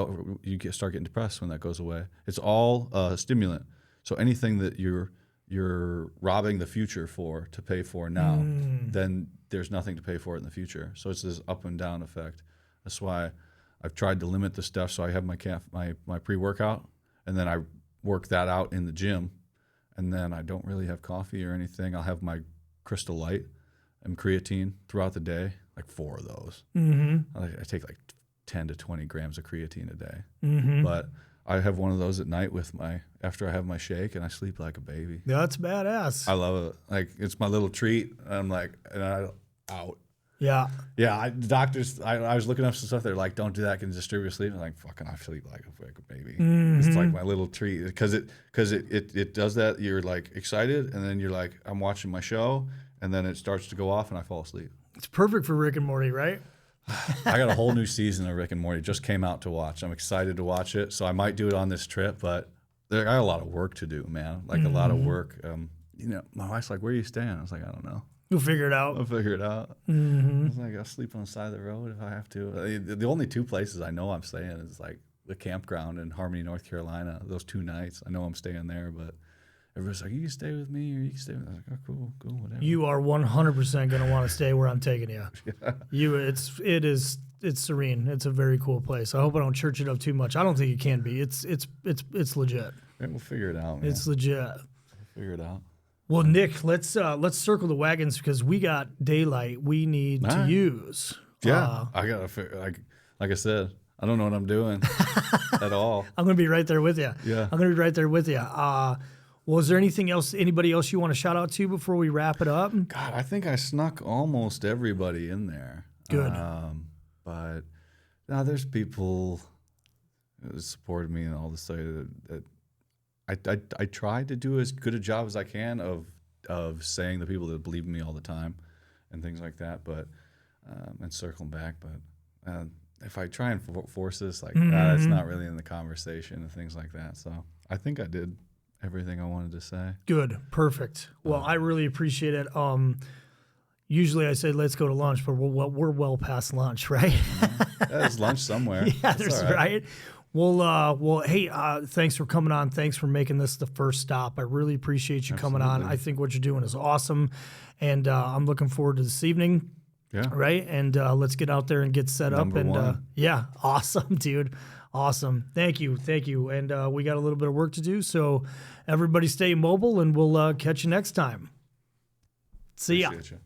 start getting depressed when that goes away. It's all stimulant. So anything that you're robbing the future for to pay for now, then there's nothing to pay for it in the future. So it's this up and down effect. That's why I've tried to limit the stuff. So I have my pre-workout, and then I work that out in the gym, and then I don't really have coffee or anything. I'll have my Crystal Light and creatine throughout the day, like 4 of those. I take like 10 to 20 grams of creatine a day. But I have one of those at night after I have my shake, and I sleep like a baby. That's badass. I love it. Like, it's my little treat. I'm like, out. Yeah. Yeah. Doctors, I was looking up some stuff. They're like, don't do that. Can disturb your sleep. I'm like, fucking, I sleep like a baby. It's like my little treat, because it does that. You're like excited, and then you're like, I'm watching my show, and then it starts to go off, and I fall asleep. It's perfect for Rick and Morty, right? I got a whole new season of Rick and Morty. It just came out to watch. I'm excited to watch it. So I might do it on this trip, but I got a lot of work to do, man. Like a lot of work. My wife's like, where are you staying? I was like, I don't know. You'll figure it out. I'll figure it out. I was like, I'll sleep on the side of the road if I have to. The only 2 places I know I'm staying is like the campground in Harmony, North Carolina. Those 2 nights, I know I'm staying there, but everybody's like, you can stay with me, or you can stay with me. I was like, oh, cool, whatever. You are 100% going to want to stay where I'm taking you. It's serene. It's a very cool place. I hope I don't church it up too much. I don't think it can be. It's legit. We'll figure it out, man. It's legit. We'll figure it out. Well, Nick, let's circle the wagons, because we got daylight we need to use. Yeah, I gotta like I said, I don't know what I'm doing at all. I'm gonna be right there with you. Yeah, I'm gonna be right there with you. Well, is there anybody else you want to shout out to before we wrap it up? God, I think I snuck almost everybody in there. Good. But now there's people who supported me and all this stuff that I try to do as good a job as I can of saying the people that believe in me all the time and things like that, but and circling back. But if I try and force this, like it's not really in the conversation and things like that. So I think I did everything I wanted to say. Good. Perfect. Well, I really appreciate it. Usually I say, let's go to lunch, but we're well past lunch, right? There's lunch somewhere. Yeah, That's there's all right. Well, hey, thanks for coming on. Thanks for making this the first stop. I really appreciate you coming on. I think what you're doing is awesome. And I'm looking forward to this evening. Yeah. Right. And let's get out there and get set up. And yeah, awesome, dude. Awesome. Thank you. Thank you. And we got a little bit of work to do. So everybody stay mobile and we'll catch you next time. See ya. Appreciate you.